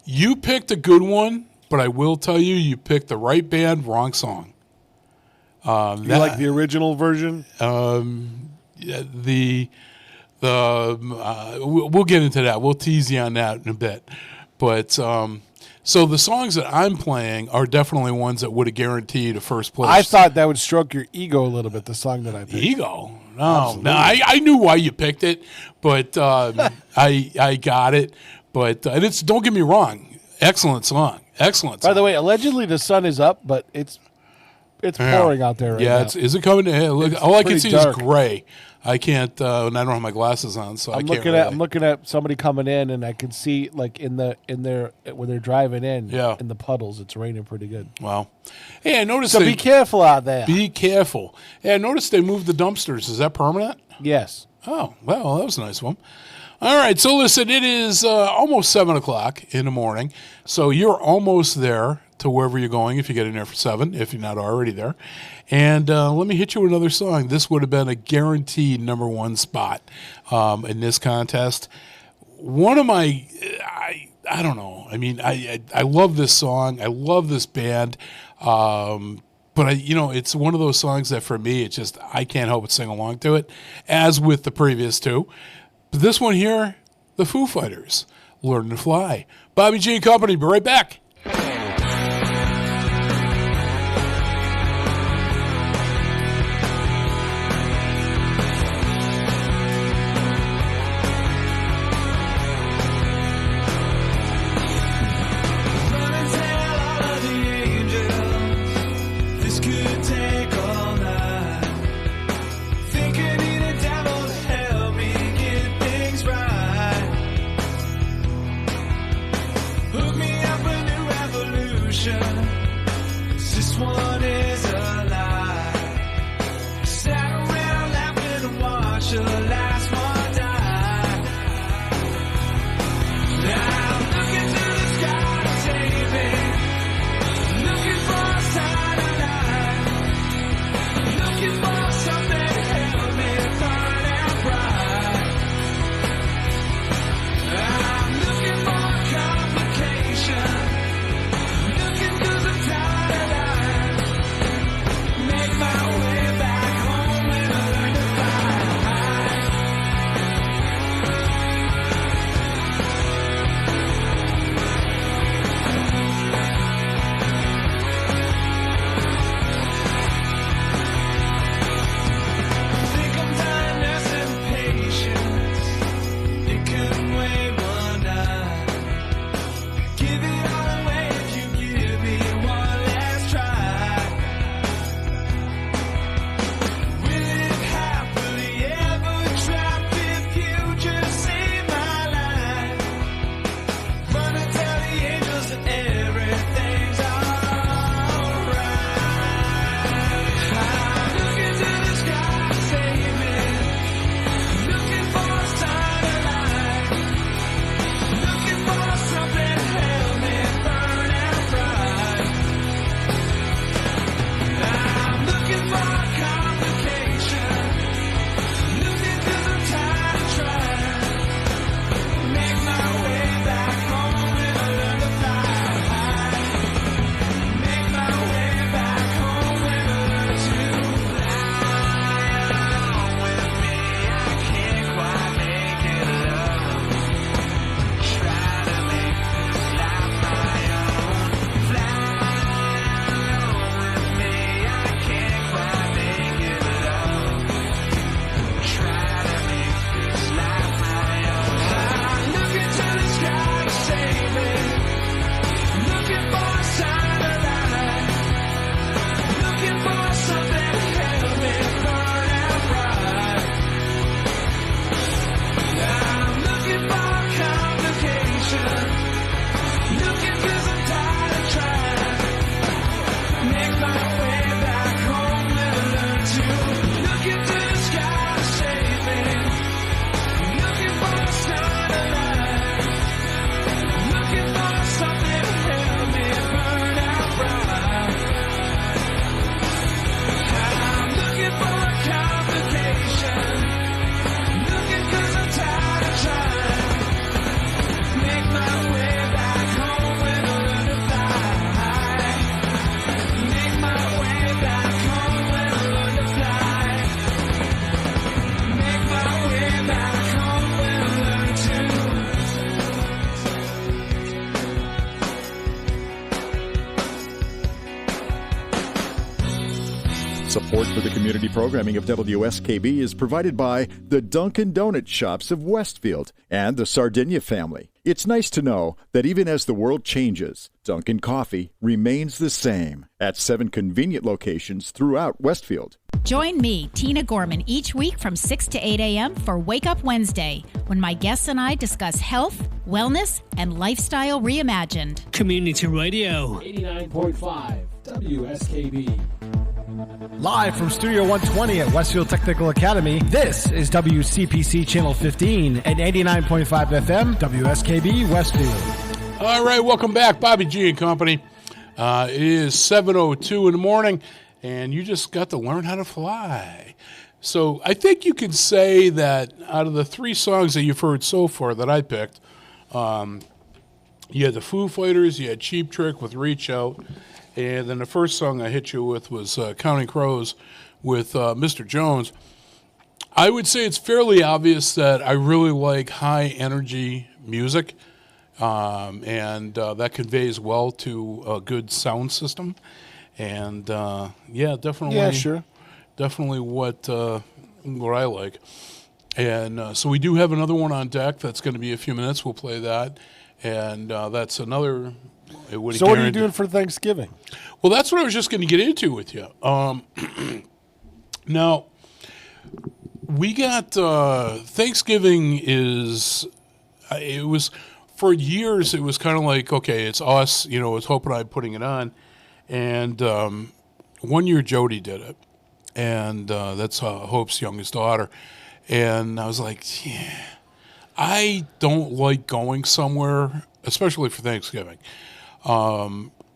You picked a good one, but I will tell you picked the right band, wrong song. You like the original version? We'll get into that. We'll tease you on that in a bit. But so the songs that I'm playing are definitely ones that would have guaranteed a first place. I thought that would stroke your ego a little bit, the song that I picked. Ego? No, I knew why you picked it, but I got it. But don't get me wrong, excellent song. By the way, allegedly the sun is up, but it's pouring out there right now. Yeah, is it coming to? Look, all I can see is gray. I can't, and I don't have my glasses on, so I'm looking at somebody coming in, and I can see like in there when they're driving in, in the puddles, it's raining pretty good. Wow. Hey, I noticed. So be careful out there. Be careful. Hey, I noticed they moved the dumpsters. Is that permanent? Yes. Oh, well, that was a nice one. All right, so listen, it is almost 7 o'clock in the morning, so you're almost there to wherever you're going if you get in there for 7, if you're not already there. And let me hit you with another song. This would have been a guaranteed number 1 spot in this contest. One of my, I don't know. I mean, I love this song. I love this band. But it's one of those songs that for me, it's just, I can't help but sing along to it, as with the previous two. But this one here, the Foo Fighters, Learn to Fly. Bobby G and Company, be right back. Support for the community programming of WSKB is provided by the Dunkin' Donut Shops of Westfield and the Sardinia family. It's nice to know that even as the world changes, Dunkin' Coffee remains the same at 7 convenient locations throughout Westfield. Join me, Tina Gorman, each week from 6 to 8 a.m. for Wake Up Wednesday, when my guests and I discuss health, wellness, and lifestyle reimagined. Community Radio. 89.5 WSKB. Live from Studio 120 at Westfield Technical Academy, this is WCPC Channel 15 and 89.5 FM, WSKB Westfield. All right, welcome back, Bobby G and Company. It is 7:02 in the morning, and you just got to learn how to fly. So I think you can say that out of the 3 songs that you've heard so far that I picked, you had the Foo Fighters, you had Cheap Trick with Reach Out, and then the first song I hit you with was Counting Crows with Mr. Jones. I would say it's fairly obvious that I really like high-energy music, and that conveys well to a good sound system. And, definitely. Yeah, sure. Definitely what I like. And so we do have another one on deck that's going to be a few minutes. We'll play that. And that's another... So what are you doing for Thanksgiving? Well, that's what I was just going to get into with you. Now, we got Thanksgiving is it was for years. It was kind of like, okay, it's us. It's Hope and I putting it on, and one year Jody did it, and that's Hope's youngest daughter, and I was like, yeah, I don't like going somewhere, especially for Thanksgiving.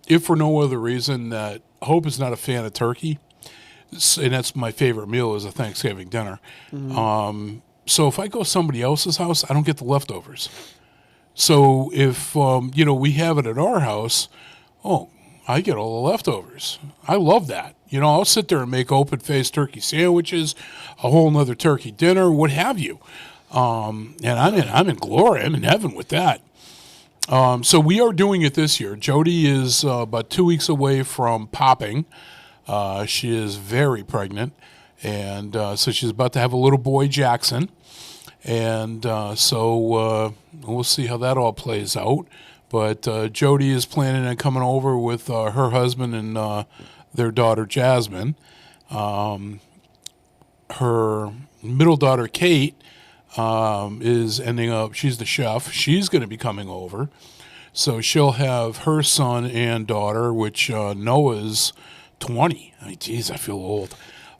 If for no other reason that Hope is not a fan of turkey, and that's my favorite meal is a Thanksgiving dinner. Mm-hmm. So if I go to somebody else's house, I don't get the leftovers. So if, we have it at our house, I get all the leftovers. I love that. I'll sit there and make open-faced turkey sandwiches, a whole nother turkey dinner, what have you. And I'm in glory. I'm in heaven with that. So we are doing it this year. Jody is about 2 weeks away from popping. She is very pregnant, and so she's about to have a little boy, Jackson. And so we'll see how that all plays out. But Jody is planning on coming over with her husband and their daughter, Jasmine. Her middle daughter, Kate, is ending up, she's the chef. She's going to be coming over. So she'll have her son and daughter, which Noah's 20. I feel old.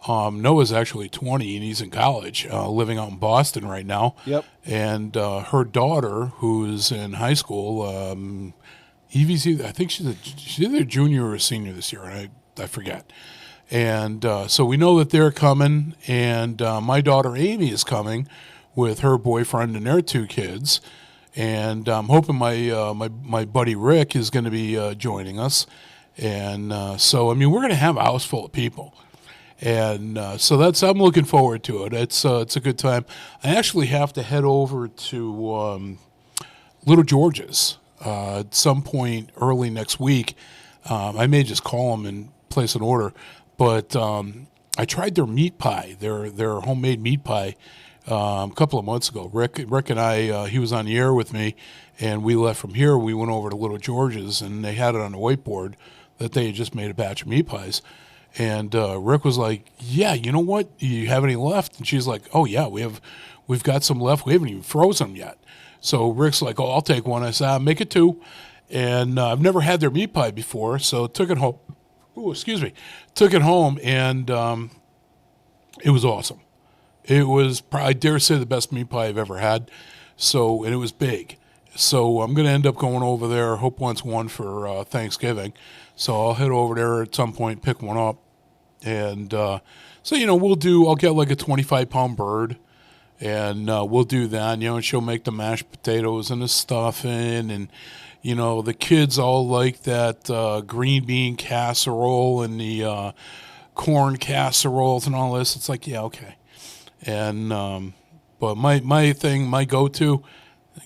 Noah's actually 20, and he's in college, living out in Boston right now. Yep. And her daughter, who's in high school, Evie's I think she's either a junior or a senior this year, and I forget. And so we know that they're coming, and my daughter Amy is coming with her boyfriend and their 2 kids. And I'm hoping my buddy Rick is going to be joining us. And so, we're going to have a house full of people. And so I'm looking forward to it. It's a good time. I actually have to head over to Little George's at some point early next week. I may just call them and place an order. But I tried their meat pie, their homemade meat pie, a couple of months ago. Rick and I, he was on the air with me, and we left from here. We went over to Little George's, and they had it on the whiteboard that they had just made a batch of meat pies. And Rick was like, yeah, you know what? Do you have any left? And she's like, oh, yeah, we've got some left. We haven't even frozen them yet. So Rick's like, oh, I'll take one. I said, make it 2. And I've never had their meat pie before, so took it home. Oh, excuse me. Took it home, and it was awesome. It was, I dare say, the best meat pie I've ever had. So, and it was big. So I'm going to end up going over there. Hope wants one for Thanksgiving. So I'll head over there at some point, pick one up. And so, I'll get like a 25-pound bird, and we'll do that. And she'll make the mashed potatoes and the stuffing, and, the kids all like that green bean casserole and the corn casseroles and all this. It's like, yeah, okay. And but my go-to,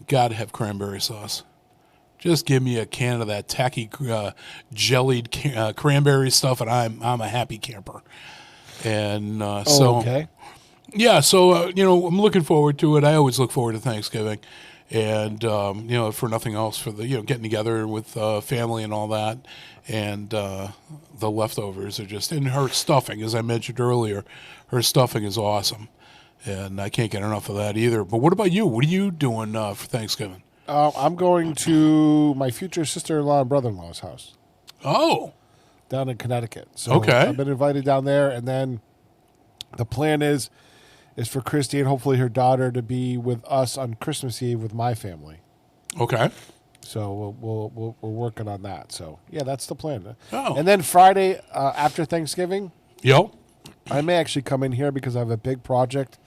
gotta have cranberry sauce. Just give me a can of that tacky jellied cranberry stuff, and I'm a happy camper. And okay. Yeah, so I'm looking forward to it. I always look forward to Thanksgiving, and for nothing else, for the getting together with family and all that, and the leftovers are just, and her stuffing, as I mentioned earlier, her stuffing is awesome, and I can't get enough of that either. But what about you? What are you doing for Thanksgiving? I'm going to my future sister-in-law and brother-in-law's house. Oh, down in Connecticut. So Okay. I've been invited down there, and then the plan is for Christy and hopefully her daughter to be with us on Christmas Eve with my family. Okay. So we're working on that. So yeah, that's the plan. Oh. And then Friday after Thanksgiving, Yo. I may actually come in here because I have a big project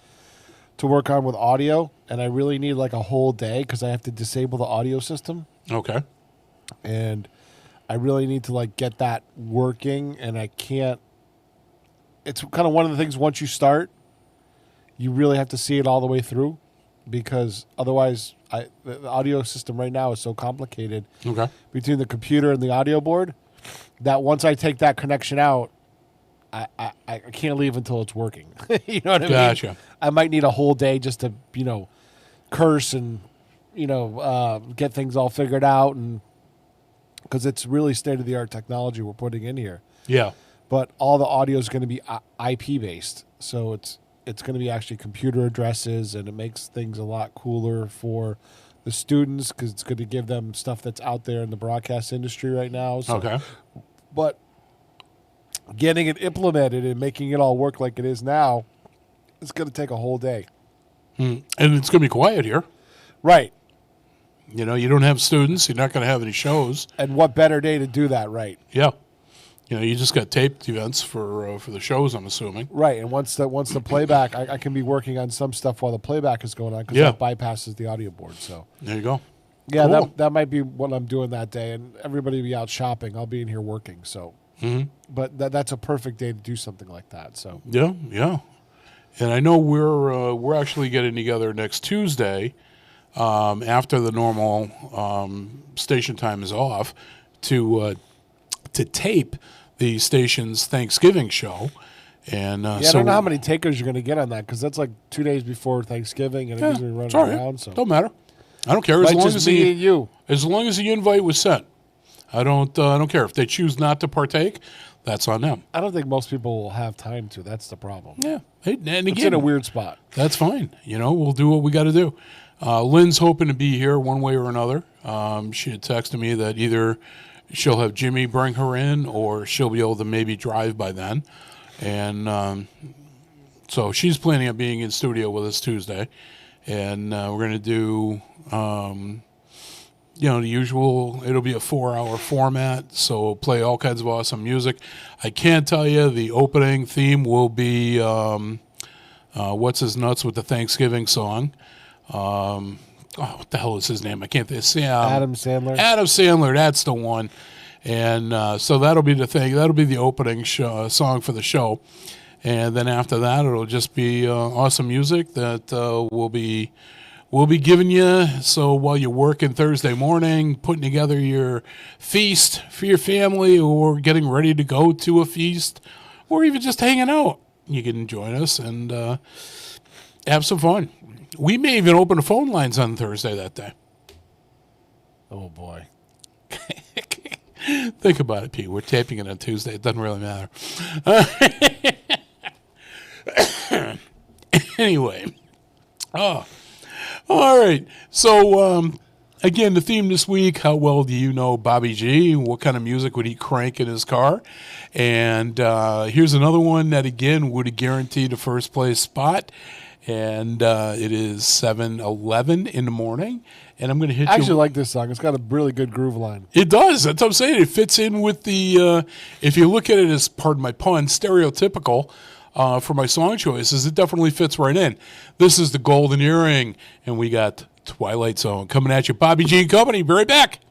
to work on with audio, and I really need like a whole day because I have to disable the audio system, Okay. and I really need to like get that working, and I can't. It's kind of one of the things once you start, you really have to see it all the way through, because otherwise, the audio system right now is so complicated Okay. between the computer and the audio board that once I take that connection out, I can't leave until it's working. You know what I mean? Gotcha. I might need a whole day just to, curse and, get things all figured out, and because it's really state-of-the-art technology we're putting in here. Yeah. But all the audio is going to be IP-based, so it's going to be actually computer addresses, and it makes things a lot cooler for the students because it's going to give them stuff that's out there in the broadcast industry right now. So, Okay. But getting it implemented and making it all work like it is now, it's going to take a whole day. And it's going to be quiet here. Right. You don't have students. You're not going to have any shows. And what better day to do that, right? Yeah. You just got taped events for the shows, I'm assuming. Right. And once the playback, I can be working on some stuff while the playback is going on because that bypasses the audio board. So there you go. Yeah, Cool. that might be what I'm doing that day, and everybody will be out shopping. I'll be in here working. So, but that's a perfect day to do something like that. So Yeah. And I know we're actually getting together next Tuesday after the normal station time is off to tape the station's Thanksgiving show. And I don't know how many takers you're going to get on that because that's like 2 days before Thanksgiving, and it's going to be running sorry. around. So Don't matter. I don't care as long as you. As long as the invite was sent, I don't care if they choose not to partake. That's on them. I don't think most people will have time to. That's the problem. Yeah, and again, it's in a weird spot. That's fine. We'll do what we got to do. Lynn's hoping to be here one way or another. She had texted me that either she'll have Jimmy bring her in or she'll be able to maybe drive by then. And so she's planning on being in studio with us Tuesday. And we're going to do, the usual. It'll be a 4-hour format, so we'll play all kinds of awesome music. I can't tell you the opening theme will be What's His Nuts with the Thanksgiving song. What the hell is his name? I can't think. Adam Sandler. Adam Sandler, that's the one. And so that'll be the thing. That'll be the opening song for the show. And then after that, it'll just be awesome music that we'll be giving you. So while you're working Thursday morning, putting together your feast for your family, or getting ready to go to a feast, or even just hanging out, you can join us and have some fun. We may even open the phone lines on Thursday that day. Oh, boy. Think about it, Pete. We're taping it on Tuesday. It doesn't really matter. Anyway. All right. So, again, the theme this week, how well do you know Bobby G? What kind of music would he crank in his car? And here's another one that, again, would have guaranteed a first place spot. And it is 7:11 in the morning. And I'm going to hit you. I actually like this song. It's got a really good groove line. It does. That's what I'm saying. It fits in with the, if you look at it as, pardon my pun, stereotypical for my song choices, it definitely fits right in. This is the Golden Earring, and we got Twilight Zone coming at you. Bobby G and Company. Be right back.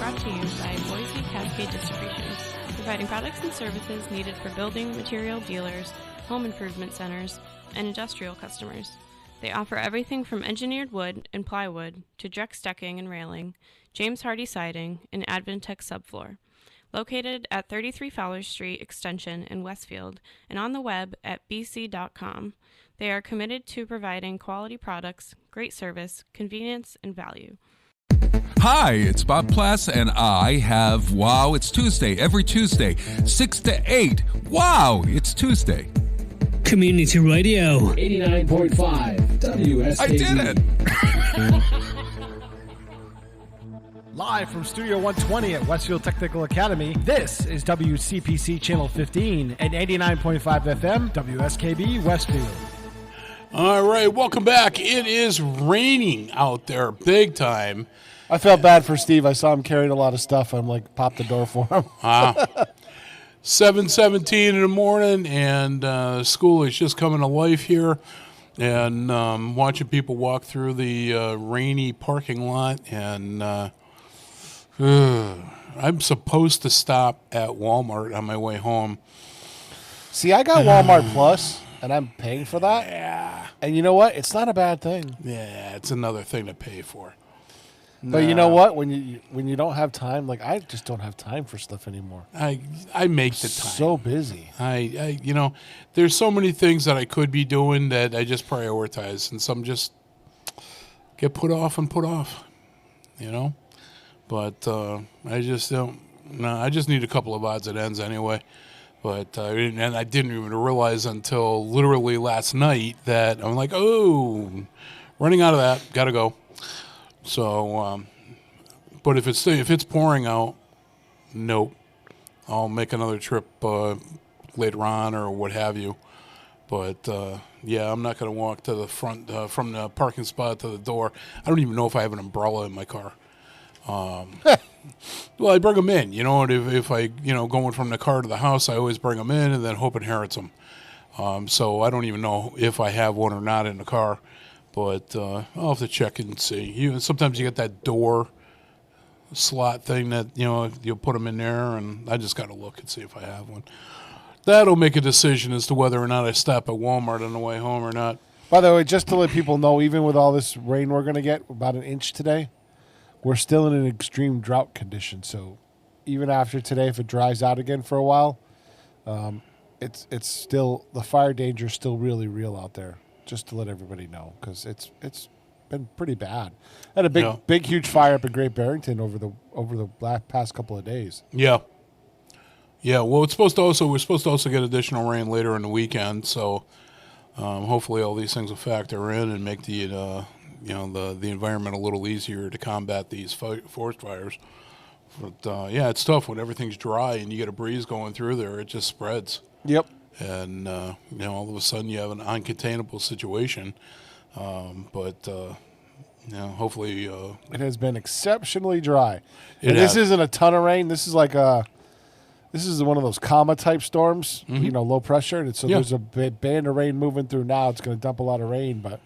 brought to you by Boise Cascade Distribution, providing products and services needed for building material dealers, home improvement centers, and industrial customers. They offer everything from engineered wood and plywood to Drex decking and railing, James Hardy siding, and Advantech subfloor. Located at 33 Fowler Street Extension in Westfield and on the web at bc.com, they are committed to providing quality products, great service, convenience, and value. Hi, it's Bob Plass, and I have Wow, It's Tuesday, every Tuesday, 6 to 8. Wow, it's Tuesday. Community Radio 89.5 WSKB. I did it! Live from Studio 120 at Westfield Technical Academy, this is WCPC Channel 15 and 89.5 FM, WSKB Westfield. All right, welcome back. It is raining out there big time. I felt bad for Steve. I saw him carrying a lot of stuff. I'm like, pop the door for him. 7:17 in the morning, and school is just coming to life here. And watching people walk through the rainy parking lot, and I'm supposed to stop at Walmart on my way home. See, I got Walmart Plus, and I'm paying for that. Yeah. And you know what? It's not a bad thing. Yeah, it's another thing to pay for. But you know what? When you don't have time, like I just don't have time for stuff anymore. I make the time. So busy. I there's so many things that I could be doing that I just prioritize, and some just get put off, But I just don't. No, I just need a couple of odds and ends anyway. But and I didn't even realize until literally last night that I'm like, oh, running out of that, gotta go. So, but if it's pouring out, nope. I'll make another trip later on or what have you. But yeah, I'm not going to walk to the front from the parking spot to the door. I don't even know if I have an umbrella in my car. Well, I bring them in. And if I going from the car to the house, I always bring them in and then hope inherits them. So I don't even know if I have one or not in the car. But I'll have to check and see. Sometimes you get that door slot thing that, you'll put them in there, and I just got to look and see if I have one. That'll make a decision as to whether or not I stop at Walmart on the way home or not. By the way, just to let people know, even with all this rain we're going to get, about an inch today, we're still in an extreme drought condition. So even after today, if it dries out again for a while, it's still, the fire danger is still really real out there. Just to let everybody know, because it's been pretty bad. Had a big, huge fire up in Great Barrington over the past couple of days. Yeah. Well, we're supposed to also get additional rain later in the weekend. So hopefully all these things will factor in and make the the environment a little easier to combat these forest fires. But yeah, it's tough when everything's dry and you get a breeze going through there. It just spreads. Yep. And, all of a sudden you have an uncontainable situation. But hopefully... it has been exceptionally dry. This isn't a ton of rain. This is like this is one of those comma-type storms, low pressure. And so there's a band of rain moving through now. It's going to dump a lot of rain, but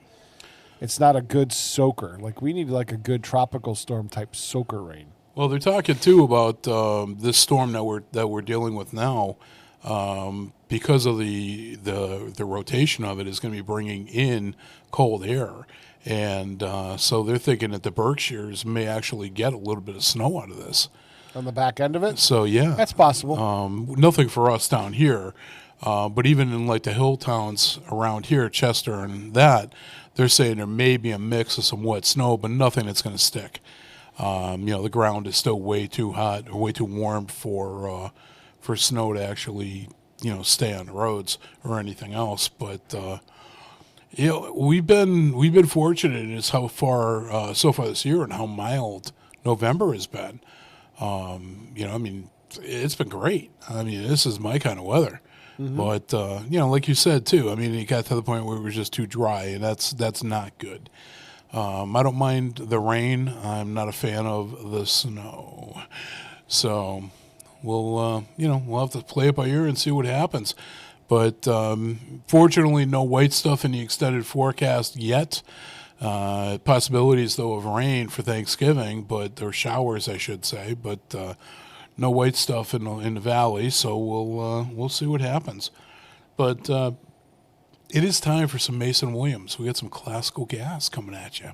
it's not a good soaker. Like, we need like a good tropical storm-type soaker rain. Well, they're talking, too, about this storm that we're dealing with now. Because of the rotation of it is going to be bringing in cold air. And so they're thinking that the Berkshires may actually get a little bit of snow out of this. On the back end of it? So, yeah. That's possible. Nothing for us down here. But even in like the hill towns around here, Chester and that, they're saying there may be a mix of some wet snow, but nothing that's going to stick. The ground is still way too hot or way too warm for snow to actually, stay on the roads or anything else. But, we've been fortunate as how far, so far this year and how mild November has been. It's been great. This is my kind of weather. Mm-hmm. But, like you said, too, it got to the point where it was just too dry, and that's not good. I don't mind the rain. I'm not a fan of the snow. So... we'll have to play it by ear and see what happens. But fortunately, no white stuff in the extended forecast yet. Possibilities, though, of rain for Thanksgiving, or showers, I should say, but no white stuff in the valley, so we'll see what happens. But it is time for some Mason Williams. We got some classical gas coming at you.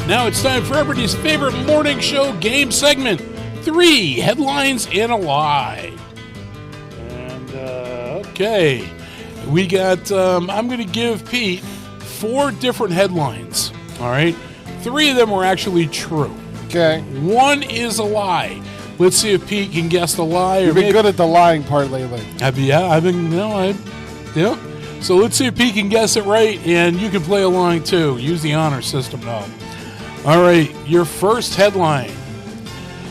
Now it's time for everybody's favorite morning show game segment, 3 headlines and a lie. And, okay, we got, I'm going to give Pete 4 different headlines, all right? 3 of them were actually true. Okay. 1 is a lie. Let's see if Pete can guess the lie. You've been good at the lying part lately. So let's see if Pete can guess it right, and you can play along too. Use the honor system now. All right, your first headline.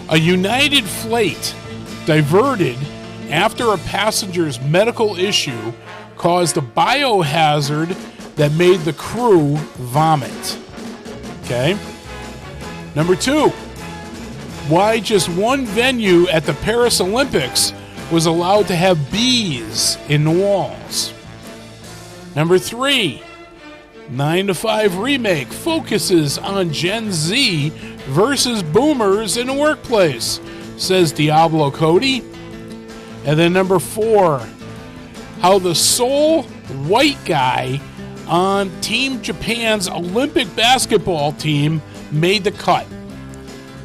A United flight diverted after a passenger's medical issue caused a biohazard that made the crew vomit. Okay. Number 2. Why just one venue at the Paris Olympics was allowed to have bees in the walls. Number 3. 9 to 5 remake focuses on Gen Z versus boomers in the workplace, says Diablo Cody. And then number 4, how the sole white guy on Team Japan's Olympic basketball team made the cut.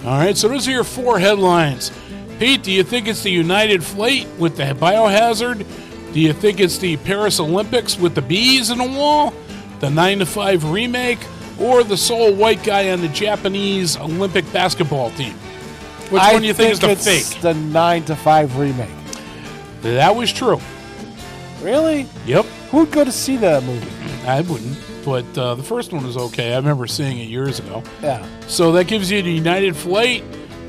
All right, so those are your 4 headlines. Pete, do you think it's the United flight with the biohazard? Do you think it's the Paris Olympics with the bees in the wall? The 9 to 5 remake, or the sole white guy on the Japanese Olympic basketball team? Which one do you think is the fake? The 9 to 5 remake. That was true. Really? Yep. Who'd go to see that movie? I wouldn't, but the first one was okay. I remember seeing it years ago. Yeah. So that gives you the United flight,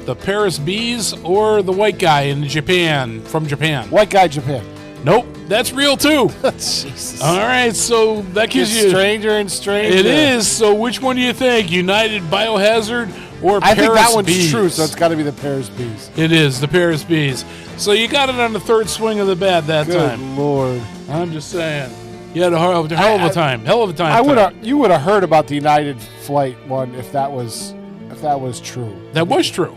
the Paris bees, or the white guy in Japan, from Japan. White guy Japan. Nope, that's real too. Jesus. All right, so that gives you stranger and stranger. It is. So which one do you think? United biohazard or Paris I think that one's bees? true, so it's got to be the Paris bees. It is the Paris bees. So you got it on the third swing of the bat that time. Good Lord. I'm just saying. You had a hell of a time. Hell of a time. You would have heard about the United flight one if that was true. That was true.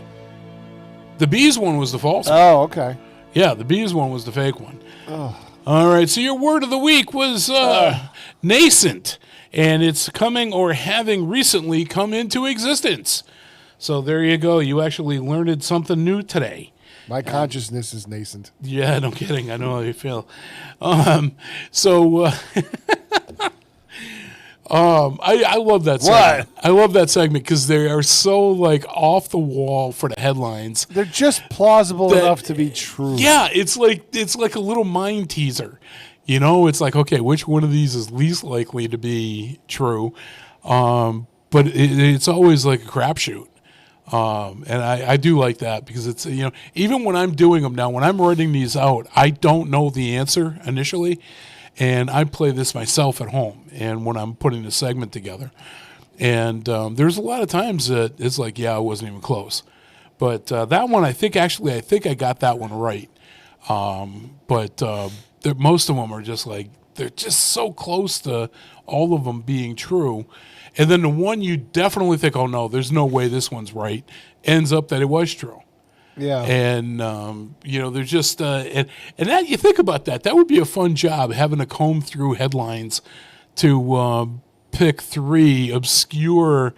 The bees one was the false one. Oh, okay. Yeah, the bees one was the fake one. Oh. All right, so your word of the week was nascent, and it's coming or having recently come into existence. So there you go. You actually learned something new today. My consciousness is nascent. Yeah, no kidding. I know how you feel. I love that segment. I love that segment because they are so like off the wall for the headlines. They're just plausible enough to be true. Yeah, it's like a little mind teaser. You know, it's like, okay, which one of these is least likely to be true? But it's always like a crapshoot. And I do like that because it's, you know, even when I'm doing them now, when I'm writing these out, I don't know the answer initially. And I play this myself at home and when I'm putting the segment together. And there's a lot of times that it's like, yeah, I wasn't even close. But that one, I think I got that one right. But most of them are just like, they're just so close to all of them being true. And then the one you definitely think, oh, no, there's no way this one's right, ends up that it was true. Yeah. And, you know, there's just, and that, you think about that, that would be a fun job, having to comb through headlines to pick 3 obscure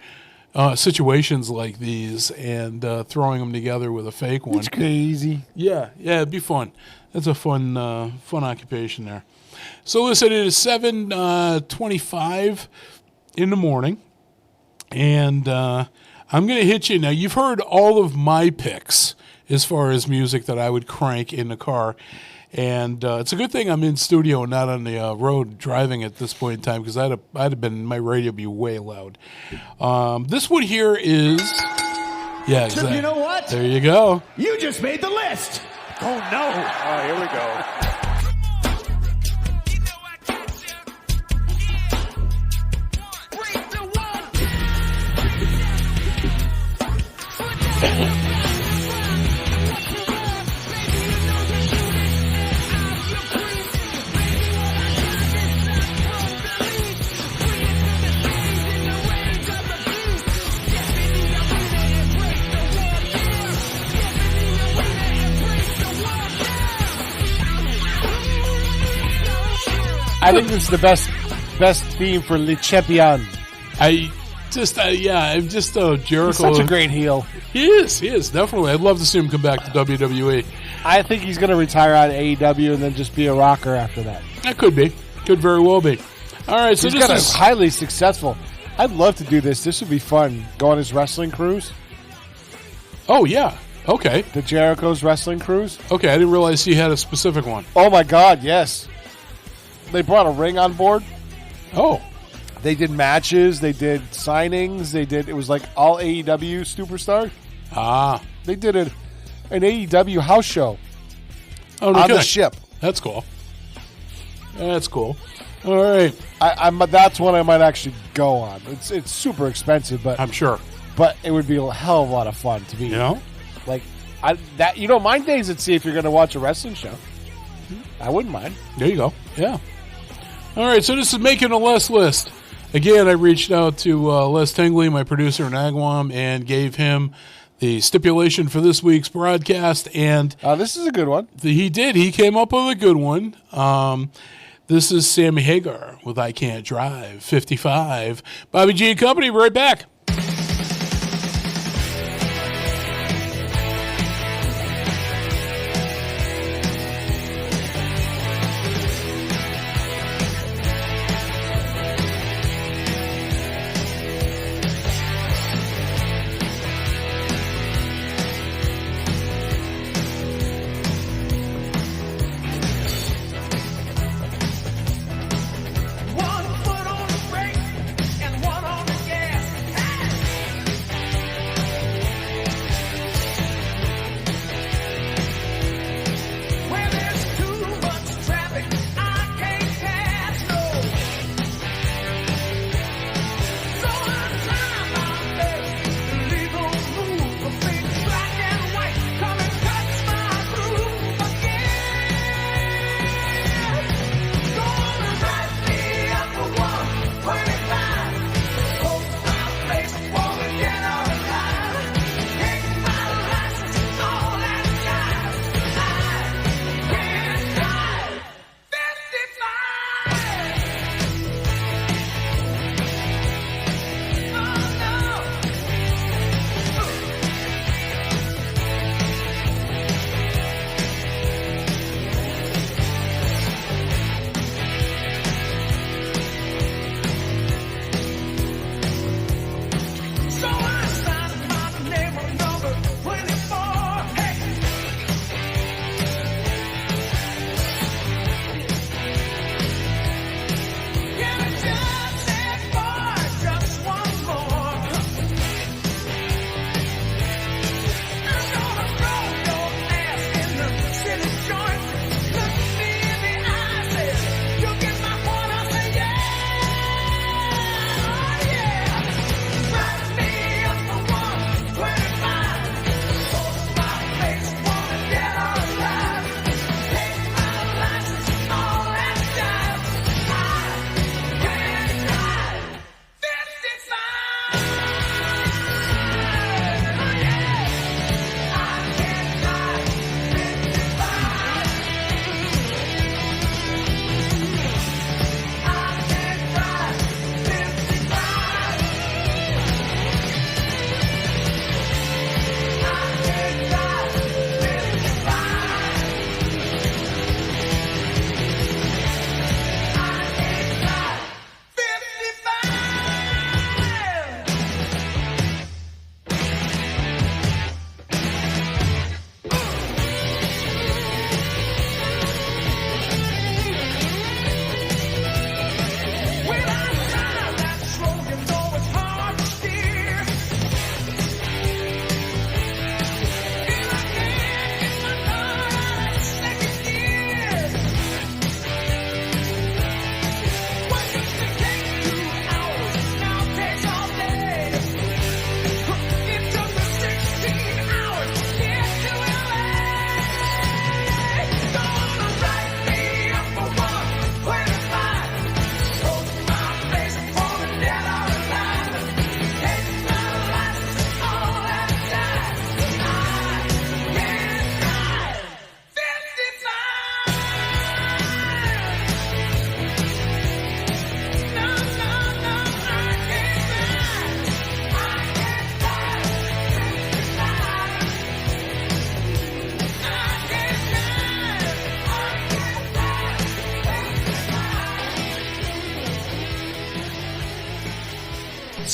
situations like these and throwing them together with a fake one. It's crazy. Yeah, it'd be fun. That's a fun occupation there. So listen, it is 7:25 in the morning, and I'm going to hit you now. You've heard all of my picks as far as music that I would crank in the car. And it's a good thing I'm in studio and not on the road driving at this point in time, because I'd have been, my radio would be way loud. This one here is, yeah, exactly. You know what? There you go. You just made the list. Oh no! Oh, here we go. I think this is the best theme for Le Champion. I'm just Jericho. He's such a great heel. He is, definitely. I'd love to see him come back to WWE. I think he's going to retire on AEW and then just be a rocker after that. That could be. Could very well be. All right, so he's got a highly successful. I'd love to do this. This would be fun. Go on his wrestling cruise. Oh, yeah. Okay. The Jericho's wrestling cruise. Okay, I didn't realize he had a specific one. Oh, my God, yes. They brought a ring on board. Oh. They did matches. They did signings. It was like all AEW superstars. Ah. They did an AEW house show on the ship. That's cool. That's cool. All right. That's one I might actually go on. It's super expensive, but I'm sure. But it would be a hell of a lot of fun to be. You know? Like, you don't mind days at sea if you're going to watch a wrestling show. I wouldn't mind. There you go. Yeah. All right, so this is making a Les list. Again, I reached out to Les Tingley, my producer in Agawam, and gave him the stipulation for this week's broadcast. And this is a good one. He did. He came up with a good one. This is Sammy Hagar with I Can't Drive, 55. Bobby G and Company, right back. One foot on the brake and one on the gas.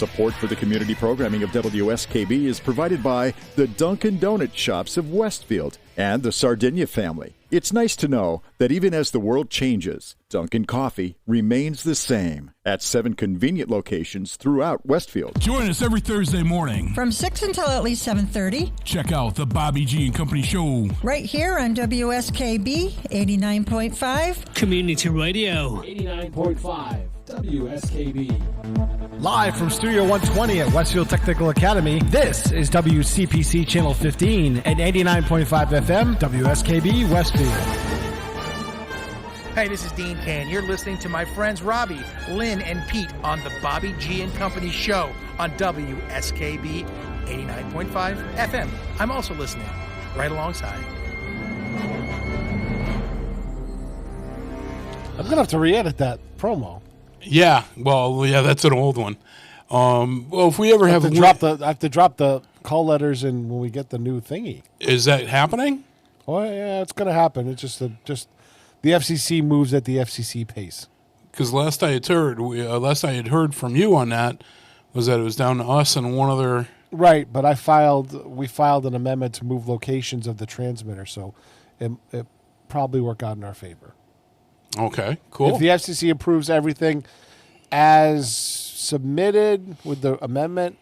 Support for the community programming of WSKB is provided by the Dunkin' Donut Shops of Westfield and the Sardinia family. It's nice to know that even as the world changes, Dunkin' Coffee remains the same at 7 convenient locations throughout Westfield. Join us every Thursday morning from 6 until at least 7:30. Check out the Bobby G and Company Show right here on WSKB 89.5 Community Radio 89.5 WSKB. Live from Studio 120 at Westfield Technical Academy, this is WCPC Channel 15 and 89.5 FM, WSKB Westfield. Hey, this is Dean Can. You're listening to my friends Robbie, Lynn, and Pete on the Bobby G and Company Show on WSKB 89.5 FM. I'm also listening right alongside. I'm going to have to re-edit that promo. Yeah, well, yeah, that's an old one. Well, if we ever I have to drop the call letters in when we get the new thingy. Is that happening? Oh yeah, it's going to happen. It's just the FCC moves at the FCC pace. Because last I had heard from you on that was that it was down to us and one other. Right, but we filed an amendment to move locations of the transmitter, so it probably work out in our favor. Okay, cool. If the FCC approves everything as submitted with the amendment,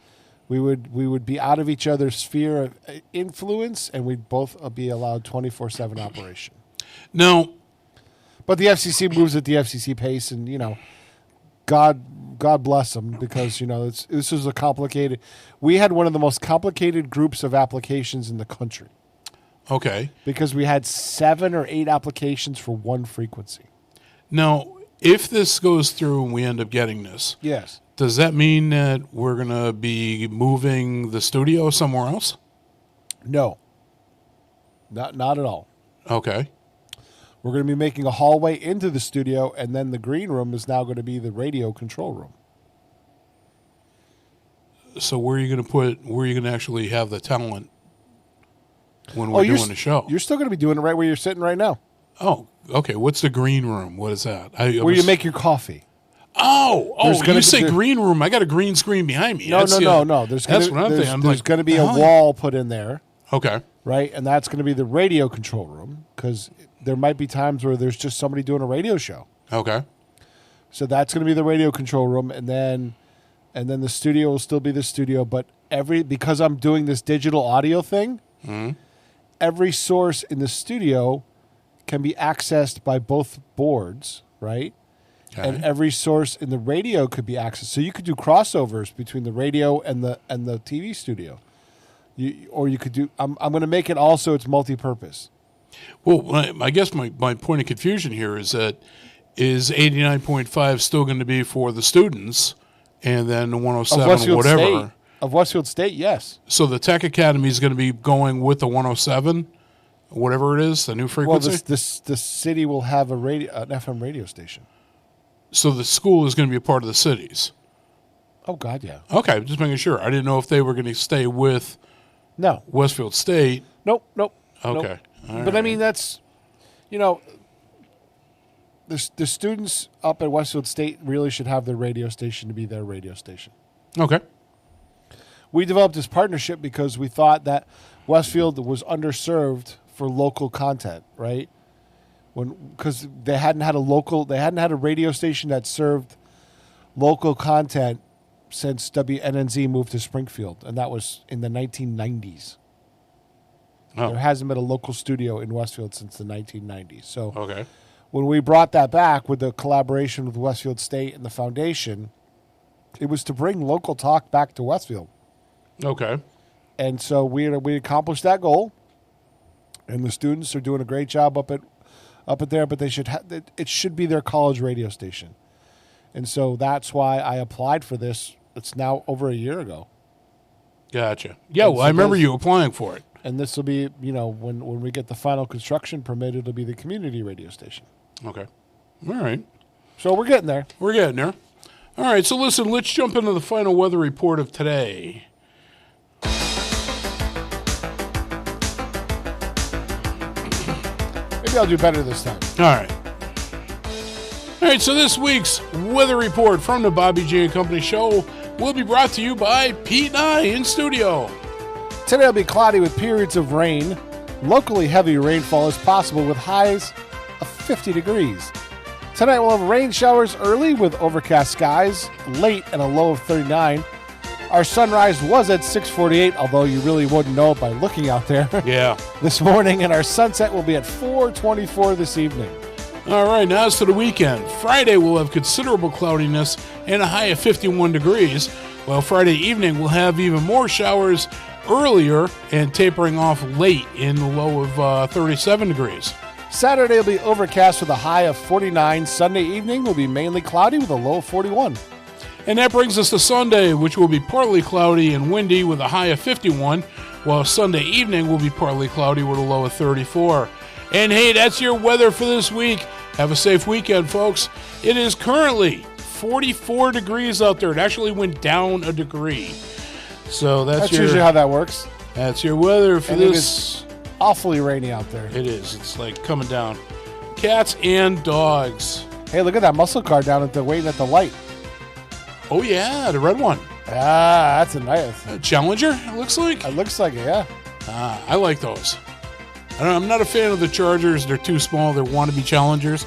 we would be out of each other's sphere of influence, and we'd both be allowed 24/7 operation. No, but the FCC moves at the FCC pace, and God bless them, because this is a complicated. We had one of the most complicated groups of applications in the country. Okay, because we had 7 or 8 applications for one frequency. Now, if this goes through and we end up getting this, yes, does that mean that we're going to be moving the studio somewhere else? No. Not at all. Okay. We're going to be making a hallway into the studio, and then the green room is now going to be the radio control room. So where are you going to actually have the talent when we're doing the show? You're still going to be doing it right where you're sitting right now. Oh, okay. What's the green room? What is that? Where you make your coffee. Oh! You say green room. I got a green screen behind me. No. There's going to be a wall put in there. Okay. Right? And that's going to be the radio control room, because there might be times where there's just somebody doing a radio show. Okay. So that's going to be the radio control room, and then the studio will still be the studio, but because I'm doing this digital audio thing, every source in the studio can be accessed by both boards, right? Okay. And every source in the radio could be accessed. So you could do crossovers between the radio and the TV studio. You could do. I'm going to make it also. It's multi-purpose. Well, I guess my point of confusion here is that is 89.5 still going to be for the students, and then 107 whatever of Westfield State? Yes. So the Tech Academy is going to be going with the 107. Whatever it is, the new frequency? Well, the city will have an FM radio station. So the school is going to be a part of the city's? Oh, God, yeah. Okay, just making sure. I didn't know if they were going to stay with Westfield State. Nope. Okay. Nope. But, I mean, that's, the students up at Westfield State really should have their radio station to be their radio station. Okay. We developed this partnership because we thought that Westfield was underserved for local content, right? Because they hadn't had a radio station that served local content since WNNZ moved to Springfield, and that was in the 1990s. Oh. There hasn't been a local studio in Westfield since the 1990s. So when we brought that back with the collaboration with Westfield State and the foundation, it was to bring local talk back to Westfield. Okay. And so we accomplished that goal, and the students are doing a great job up at there. But they it should be their college radio station, and so that's why I applied for this. It's now over a year ago. Gotcha. Yeah, well, I remember you applying for it. And this will be, when we get the final construction permit, it'll be the community radio station. Okay. All right. So we're getting there. We're getting there. All right. So listen, let's jump into the final weather report of today. Maybe I'll do better this time. All right. All right, so this week's weather report from the Bobby G and Company Show will be brought to you by Pete and I in studio. Today will be cloudy with periods of rain. Locally heavy rainfall is possible with highs of 50 degrees. Tonight we'll have rain showers early with overcast skies, late and a low of 39. Our sunrise was at 6:48, although you really wouldn't know it by looking out there. Yeah. This morning, and our sunset will be at 4:24 this evening. All right, now as to the weekend. Friday will have considerable cloudiness and a high of 51 degrees, while Friday evening will have even more showers earlier and tapering off late in the low of 37 degrees. Saturday will be overcast with a high of 49. Sunday evening will be mainly cloudy with a low of 41. And that brings us to Sunday, which will be partly cloudy and windy with a high of 51, while Sunday evening will be partly cloudy with a low of 34. And hey, that's your weather for this week. Have a safe weekend, folks. It is currently 44 degrees out there. It actually went down a degree. So that's usually how that works. That's your weather for and this. It's awfully rainy out there. It is. It's like coming down. Cats and dogs. Hey, look at that muscle car down at the waiting at the light. Oh, yeah, the red one. Ah, that's a nice. Challenger, it looks like? It looks like it, yeah. I like those. I'm not a fan of the Chargers. They're too small. They're wannabe Challengers.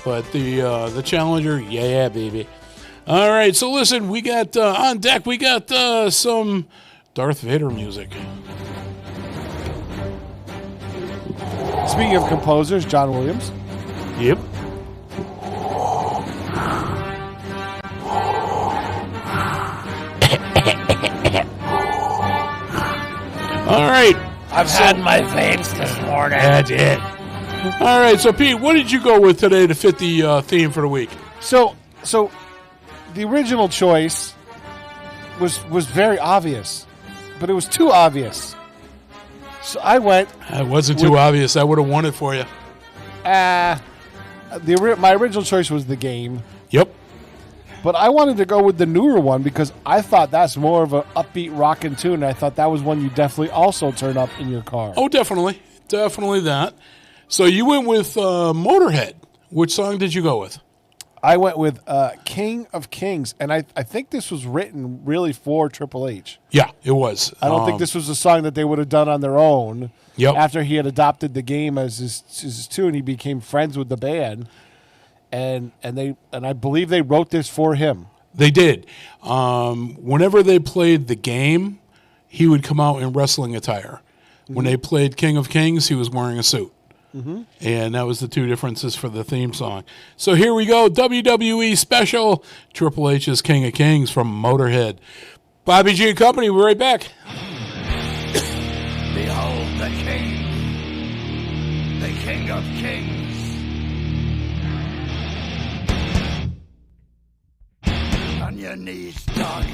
But the Challenger, yeah, baby. All right, so listen, we got on deck, we got some Darth Vader music. Speaking of composers, John Williams. Yep. All right. I've had my vapes this morning. That's it. All right, so Pete, what did you go with today to fit the theme for the week? So the original choice was very obvious, but it was too obvious. So I went. It wasn't too obvious. I would have won it for you. My original choice was The Game. Yep. But I wanted to go with the newer one because I thought that's more of an upbeat rockin' tune. And I thought that was one you definitely also turn up in your car. Oh, definitely. Definitely that. So you went with Motorhead. Which song did you go with? I went with King of Kings. And I think this was written really for Triple H. Yeah, it was. I don't think this was a song that they would have done on their own. Yep. After he had adopted The Game as his tune, he became friends with the band. And I believe they wrote this for him. They did. Whenever they played The Game, he would come out in wrestling attire. Mm-hmm. When they played King of Kings, he was wearing a suit. Mm-hmm. And that was the two differences for the theme song. So here we go, WWE special, Triple H's King of Kings from Motorhead. Bobby G and Company, we're right back. Behold the King of Kings. On your knees, dog.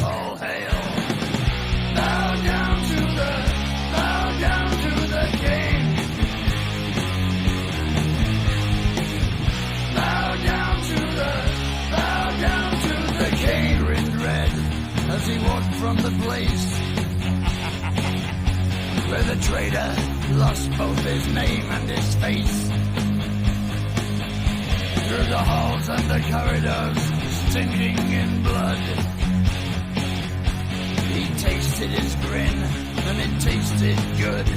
All hail. Bow down to the King. Bow down to the King. Grinned red as he walked from the place where the traitor lost both his name and his face. Through the halls and the corridors, stinking in blood, he tasted his grin, and it tasted good.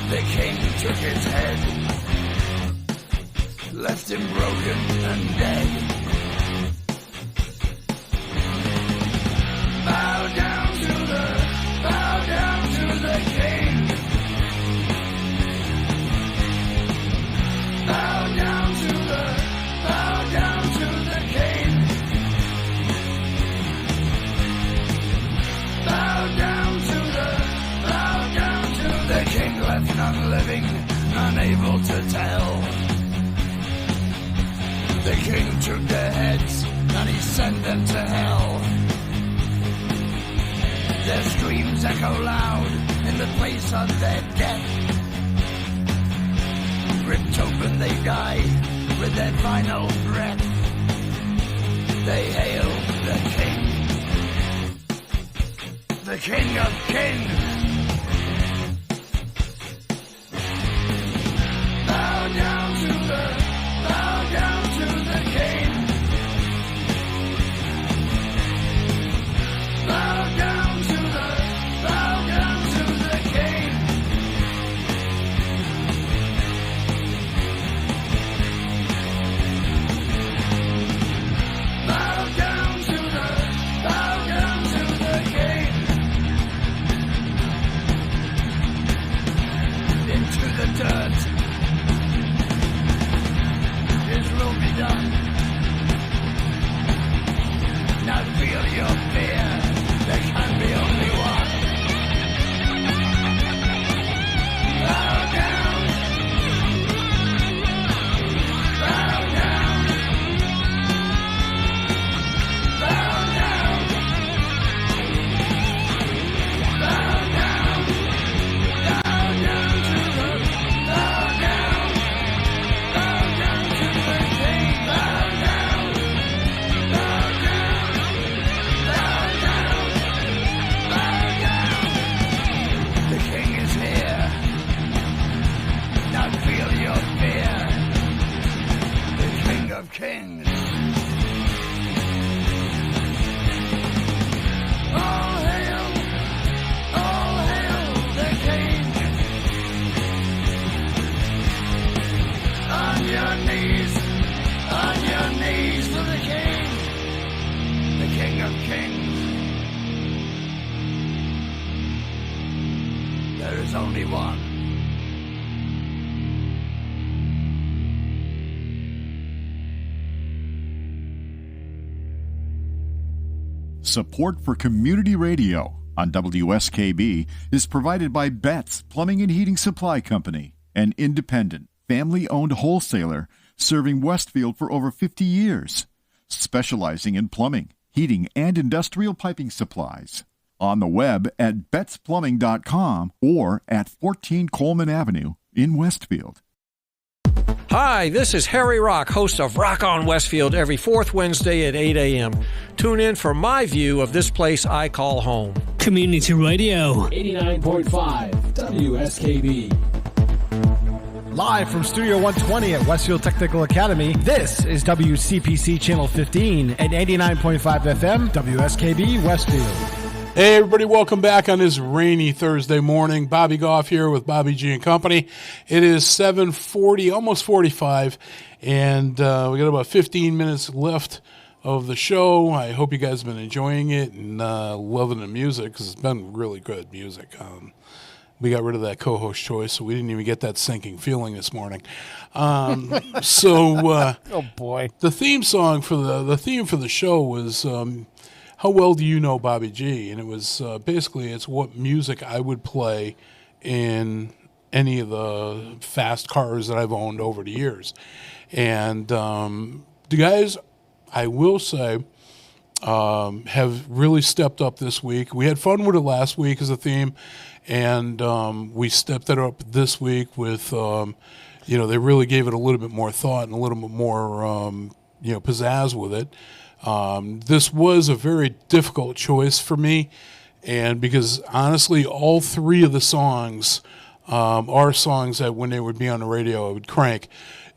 The king took his head, left him broken and dead. Bow down to the King. Bow down to the King. Bow down to the King, left none living, unable to tell. The King took their heads and he sent them to hell. Their screams echo loud in the place of their death. Ripped open they die with their final breath. They hail the King of Kings. Bow down. is only one. Support for community radio on WSKB is provided by Betts Plumbing and Heating Supply Company, an independent, family-owned wholesaler serving Westfield for over 50 years, specializing in plumbing, heating, and industrial piping supplies. On the web at bettsplumbing.com or at 14 Coleman Avenue in Westfield. Hi, this is Harry Rock, host of Rock on Westfield every fourth Wednesday at 8 a.m. Tune in for my view of this place I call home. Community Radio 89.5 WSKB. Live from Studio 120 at Westfield Technical Academy, this is WCPC Channel 15 and 89.5 FM, WSKB Westfield. Hey, everybody, welcome back on this rainy Thursday morning. Bobby Goff here with Bobby G and Company. It is 7:40, almost 45, and we got about 15 minutes left of the show. I hope you guys have been enjoying it and loving the music, because it's been really good music. We got rid of that co-host choice, so we didn't even get that sinking feeling this morning. Oh boy! The theme song for the theme for the show was "How Well Do You Know Bobby G?" And it was basically it's what music I would play in any of the fast cars that I've owned over the years. And the guys, I will say, have really stepped up this week. We had fun with it last week as a theme, and we stepped it up this week with, they really gave it a little bit more thought and a little bit more, pizzazz with it. This was a very difficult choice for me, and because honestly, all three of the songs are songs that when they would be on the radio, I would crank.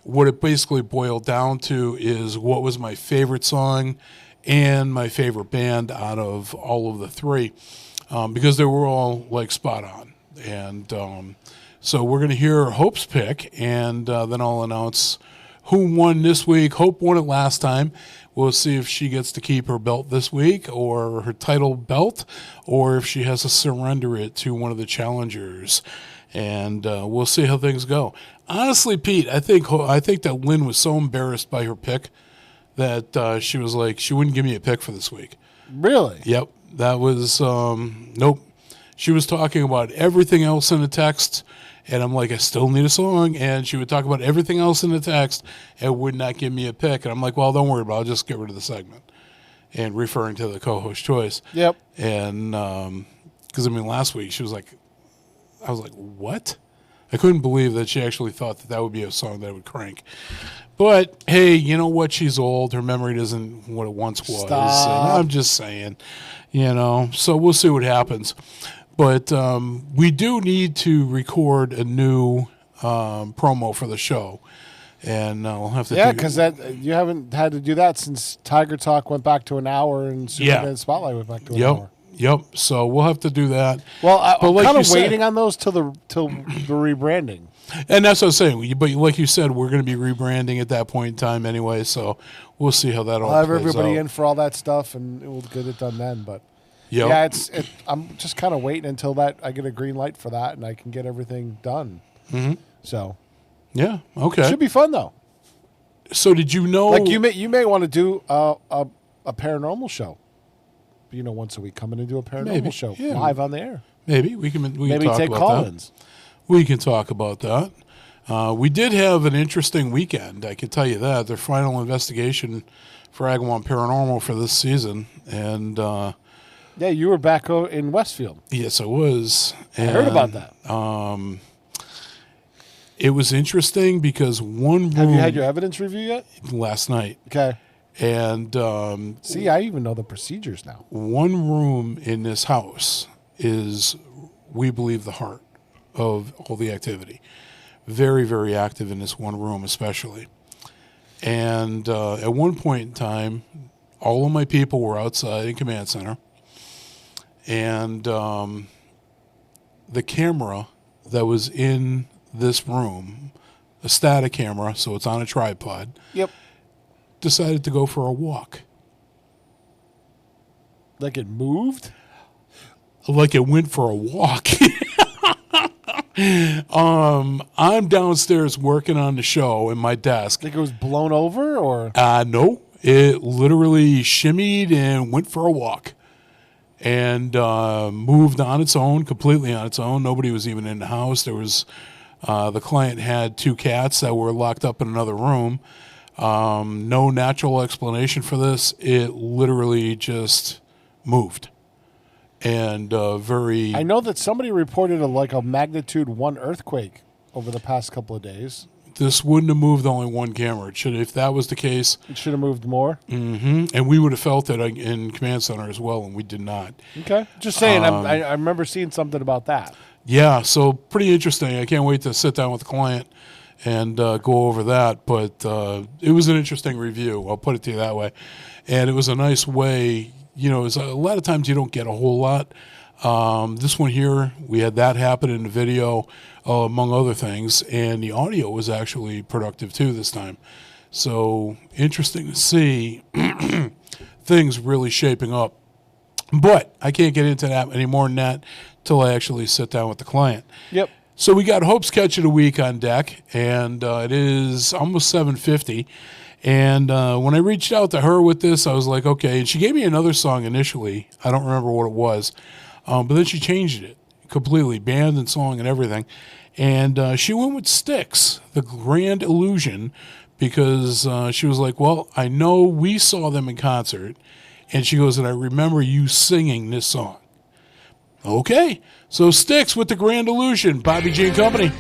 What it basically boiled down to is what was my favorite song and my favorite band out of all of the three, because they were all like spot on. And so we're going to hear Hope's pick, and then I'll announce who won this week. Hope won it last time. We'll see if she gets to keep her belt this week, or her title belt, or if she has to surrender it to one of the challengers. And we'll see how things go. Honestly, Pete, I think that Lynn was so embarrassed by her pick that she was like, she wouldn't give me a pick for this week. Really? Yep. That was, nope. She was talking about everything else in the text, and I'm like, I still need a song. And she would talk about everything else in the text and would not give me a pick. And I'm like, well, don't worry about it. I'll just get rid of the segment. And referring to the co-host choice. Yep. And because, last week she was like, I was like, what? I couldn't believe that she actually thought that would be a song that I would crank. But, hey, you know what? She's old. Her memory isn't what it once was. Stop. And I'm just saying, so we'll see what happens. But we do need to record a new promo for the show. And we'll have to because you haven't had to do that since Tiger Talk went back to an hour and Superman Spotlight went back to an hour. Yep. So we'll have to do that. Well, I'm kind of waiting on those till the rebranding. And that's what I was saying. But like you said, we're going to be rebranding at that point in time anyway. So we'll see how that all plays out. I'll have everybody in for all that stuff, and we'll get it done then. But I'm just kind of waiting until that I get a green light for that, and I can get everything done. Mm-hmm. So, yeah, okay, should be fun though. So did you know? Like you may want to do a paranormal show. Once a week, come in and do a paranormal show live on the air. Maybe we can talk take about call-ins. That. We can talk about that. We did have an interesting weekend. I can tell you that. Their final investigation for Agawam Paranormal for this season, and you were back in Westfield. Yes, I was. And I heard about that. It was interesting because one room. Have you had your evidence review yet? Last night. Okay. And see, I even know the procedures now. One room in this house is, we believe, the heart of all the activity. Very, very active in this one room, especially. And at one point in time, all of my people were outside in command center, and the camera that was in this room, a static camera, so it's on a tripod. Yep. Decided to go for a walk. Like it moved? Like it went for a walk. I'm downstairs working on the show in my desk. Think it was blown over, or? No. It literally shimmied and went for a walk. And moved on its own, completely on its own. Nobody was even in the house. There was the client had 2 cats that were locked up in another room. No natural explanation for this. It literally just moved. And very... I know that somebody reported a magnitude 1 earthquake over the past couple of days. This wouldn't have moved only 1 camera. It should, if that was the case... It should have moved more? Mm-hmm. And we would have felt it in Command Center as well, and we did not. Okay. Just saying, I remember seeing something about that. Yeah, so pretty interesting. I can't wait to sit down with the client and go over that. But it was an interesting review. I'll put it to you that way. And it was a nice way. You know, a lot of times you don't get a whole lot. This one here, we had that happen in the video, among other things, and the audio was actually productive too this time. So interesting to see things really shaping up. But I can't get into that any more than that till I actually sit down with the client. Yep. So we got Hope's Catch of the Week on deck, and it is almost 7:50. And when I reached out to her with this, I was like, okay. And she gave me another song initially. I don't remember what it was. But then she changed it completely, band and song and everything. And she went with Styx, The Grand Illusion, because she was like, well, I know we saw them in concert. And she goes, and I remember you singing this song. Okay. So Styx with The Grand Illusion, Bobby G and Company.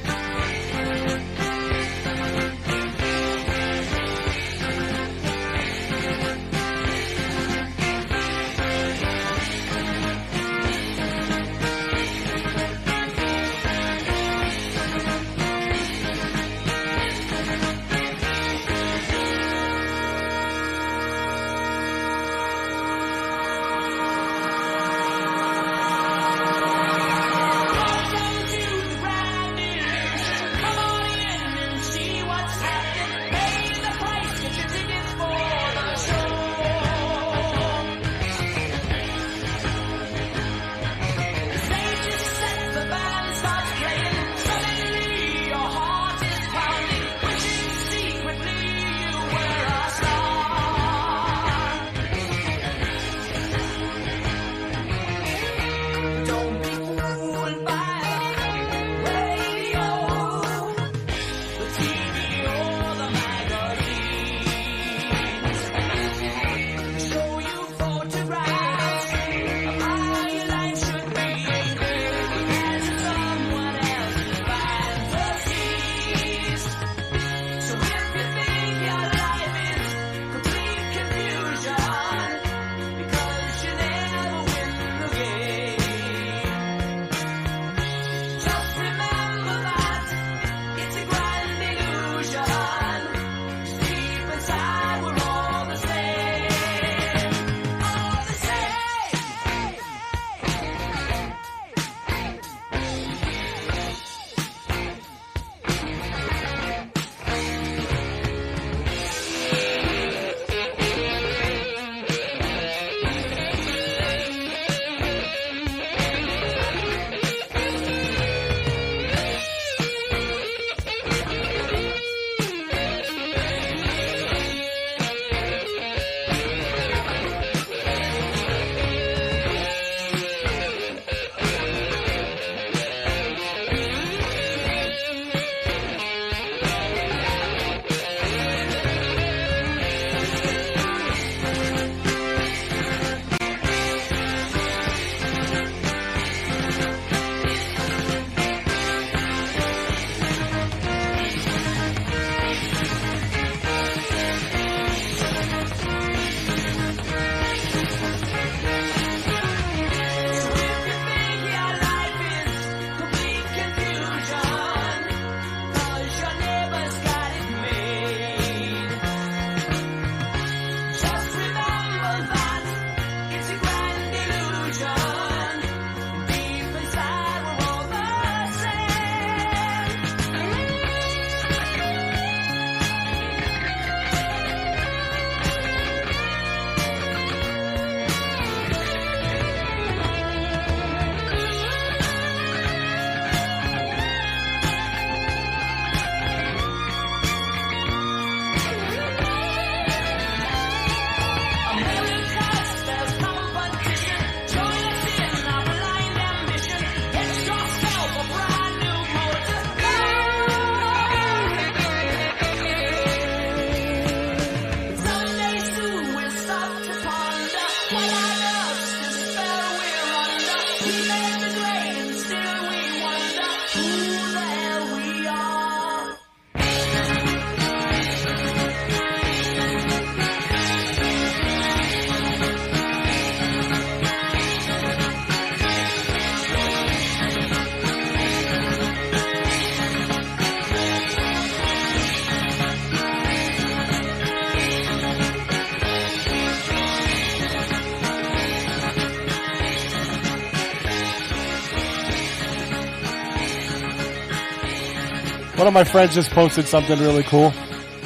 One of my friends just posted something really cool.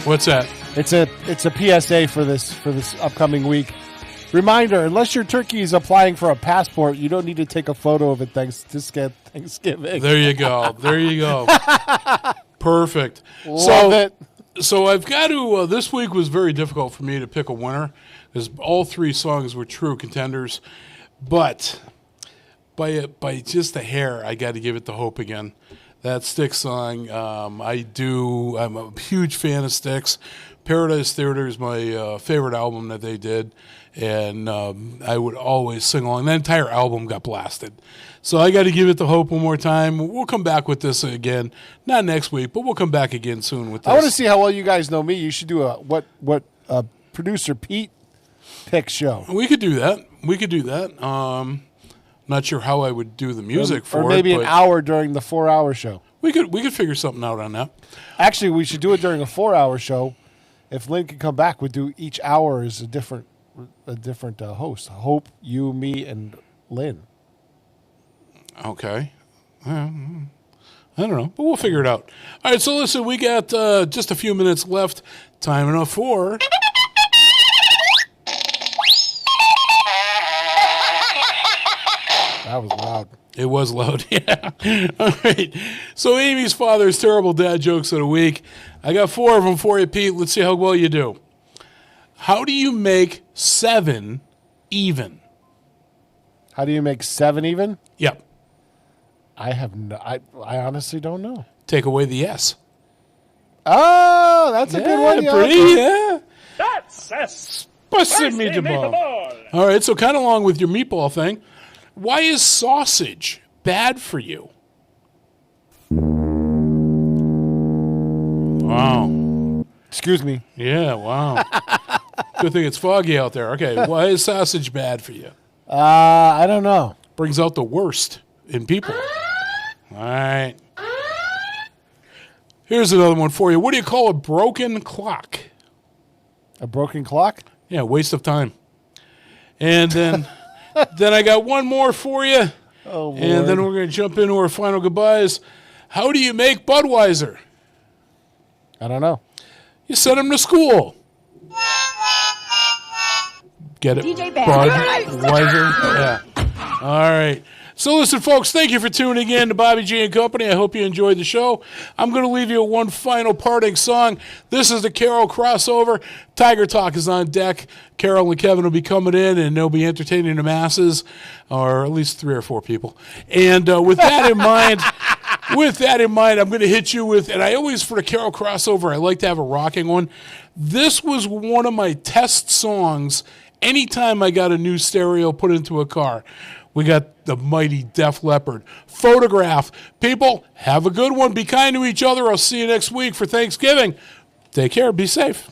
What's that? It's a PSA for this upcoming week. Reminder: unless your turkey is applying for a passport, you don't need to take a photo of it Thanksgiving. There you go. There you go. Perfect. Love it. So I've got to. This week was very difficult for me to pick a winner because all three songs were true contenders, but by just a hair, I got to give it to Hope again. That Styx song, I'm a huge fan of Styx. Paradise Theater is my favorite album that they did, and I would always sing along. That entire album got blasted. So I got to give it to Hope one more time. We'll come back with this again. Not next week, but we'll come back again soon with this. I want to see how well you guys know me. You should do a what producer Pete pick show. We could do that. Not sure how I would do the music for it. Or maybe an hour during the 4-hour show. We could figure something out on that. Actually, we should do it during a 4-hour show. If Lynn can come back, we'd do each hour as a different host. Hope, you, me, and Lynn. Okay. I don't know, but we'll figure it out. All right, so listen, we got just a few minutes left. Time enough for... That was loud. It was loud, yeah. All right. So Amy's father's terrible dad jokes of the week. I got 4 of them for you, Pete. Let's see how well you do. How do you make 7 even? How do you make 7 even? Yep. I honestly don't know. Take away the S. Oh, that's a good one. Pretty, yeah. That's a spicy meatball. All right, so kind of along with your meatball thing. Why is sausage bad for you? Wow. Excuse me. Yeah, wow. Good thing it's foggy out there. Okay, why is sausage bad for you? I don't know. Brings out the worst in people. All right. Here's another one for you. What do you call a broken clock? A broken clock? Yeah, waste of time. And then... Then I got one more for you. Oh, Lord. And then we're going to jump into our final goodbyes. How do you make Budweiser? I don't know. You send them to school. Get it? DJ Bad. Budweiser? Yeah. All right. So listen, folks, thank you for tuning in to Bobby G and Company. I hope you enjoyed the show. I'm going to leave you with one final parting song. This is the Carol crossover. Tiger Talk is on deck. Carol and Kevin will be coming in, and they'll be entertaining the masses, or at least 3 or 4 people. And with that in mind, I'm going to hit you with, and I always, for the Carol crossover, I like to have a rocking one. This was one of my test songs anytime I got a new stereo put into a car. We got the mighty Def Leppard. Photograph. People, have a good one. Be kind to each other. I'll see you next week for Thanksgiving. Take care. Be safe.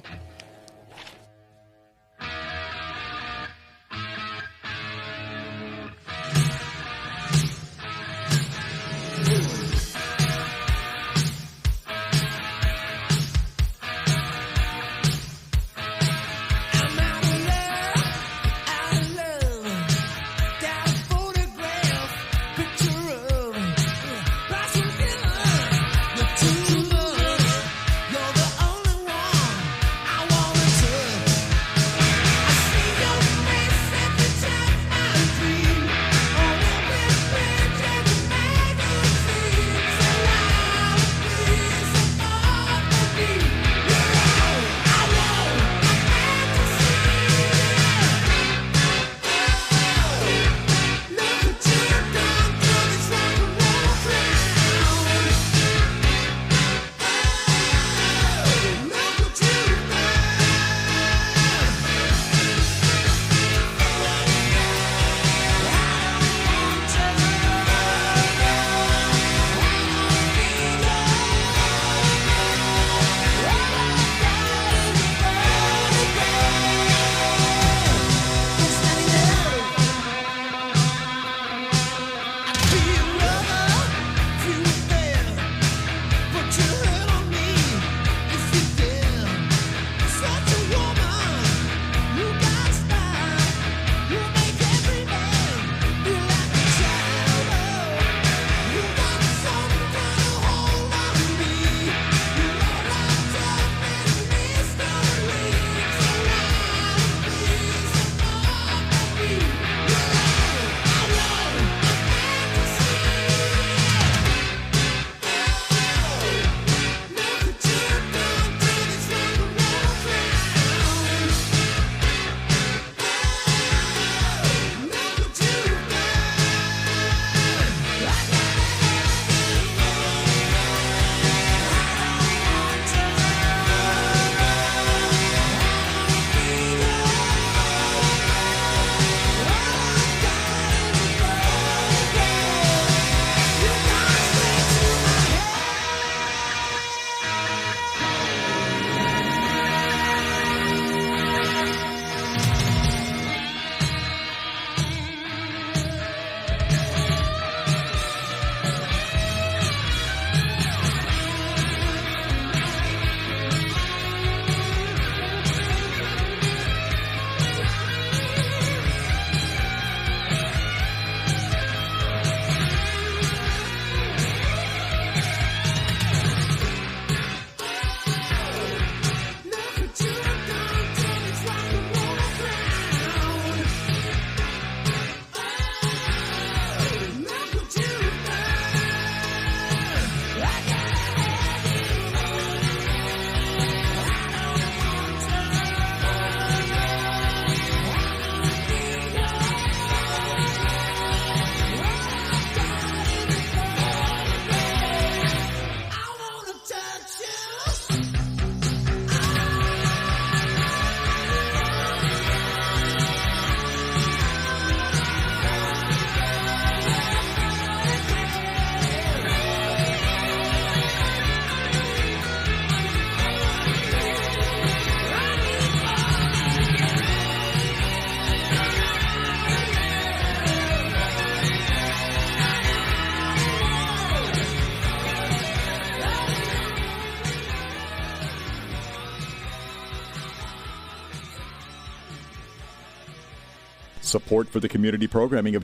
You're the only one Support for the community programming of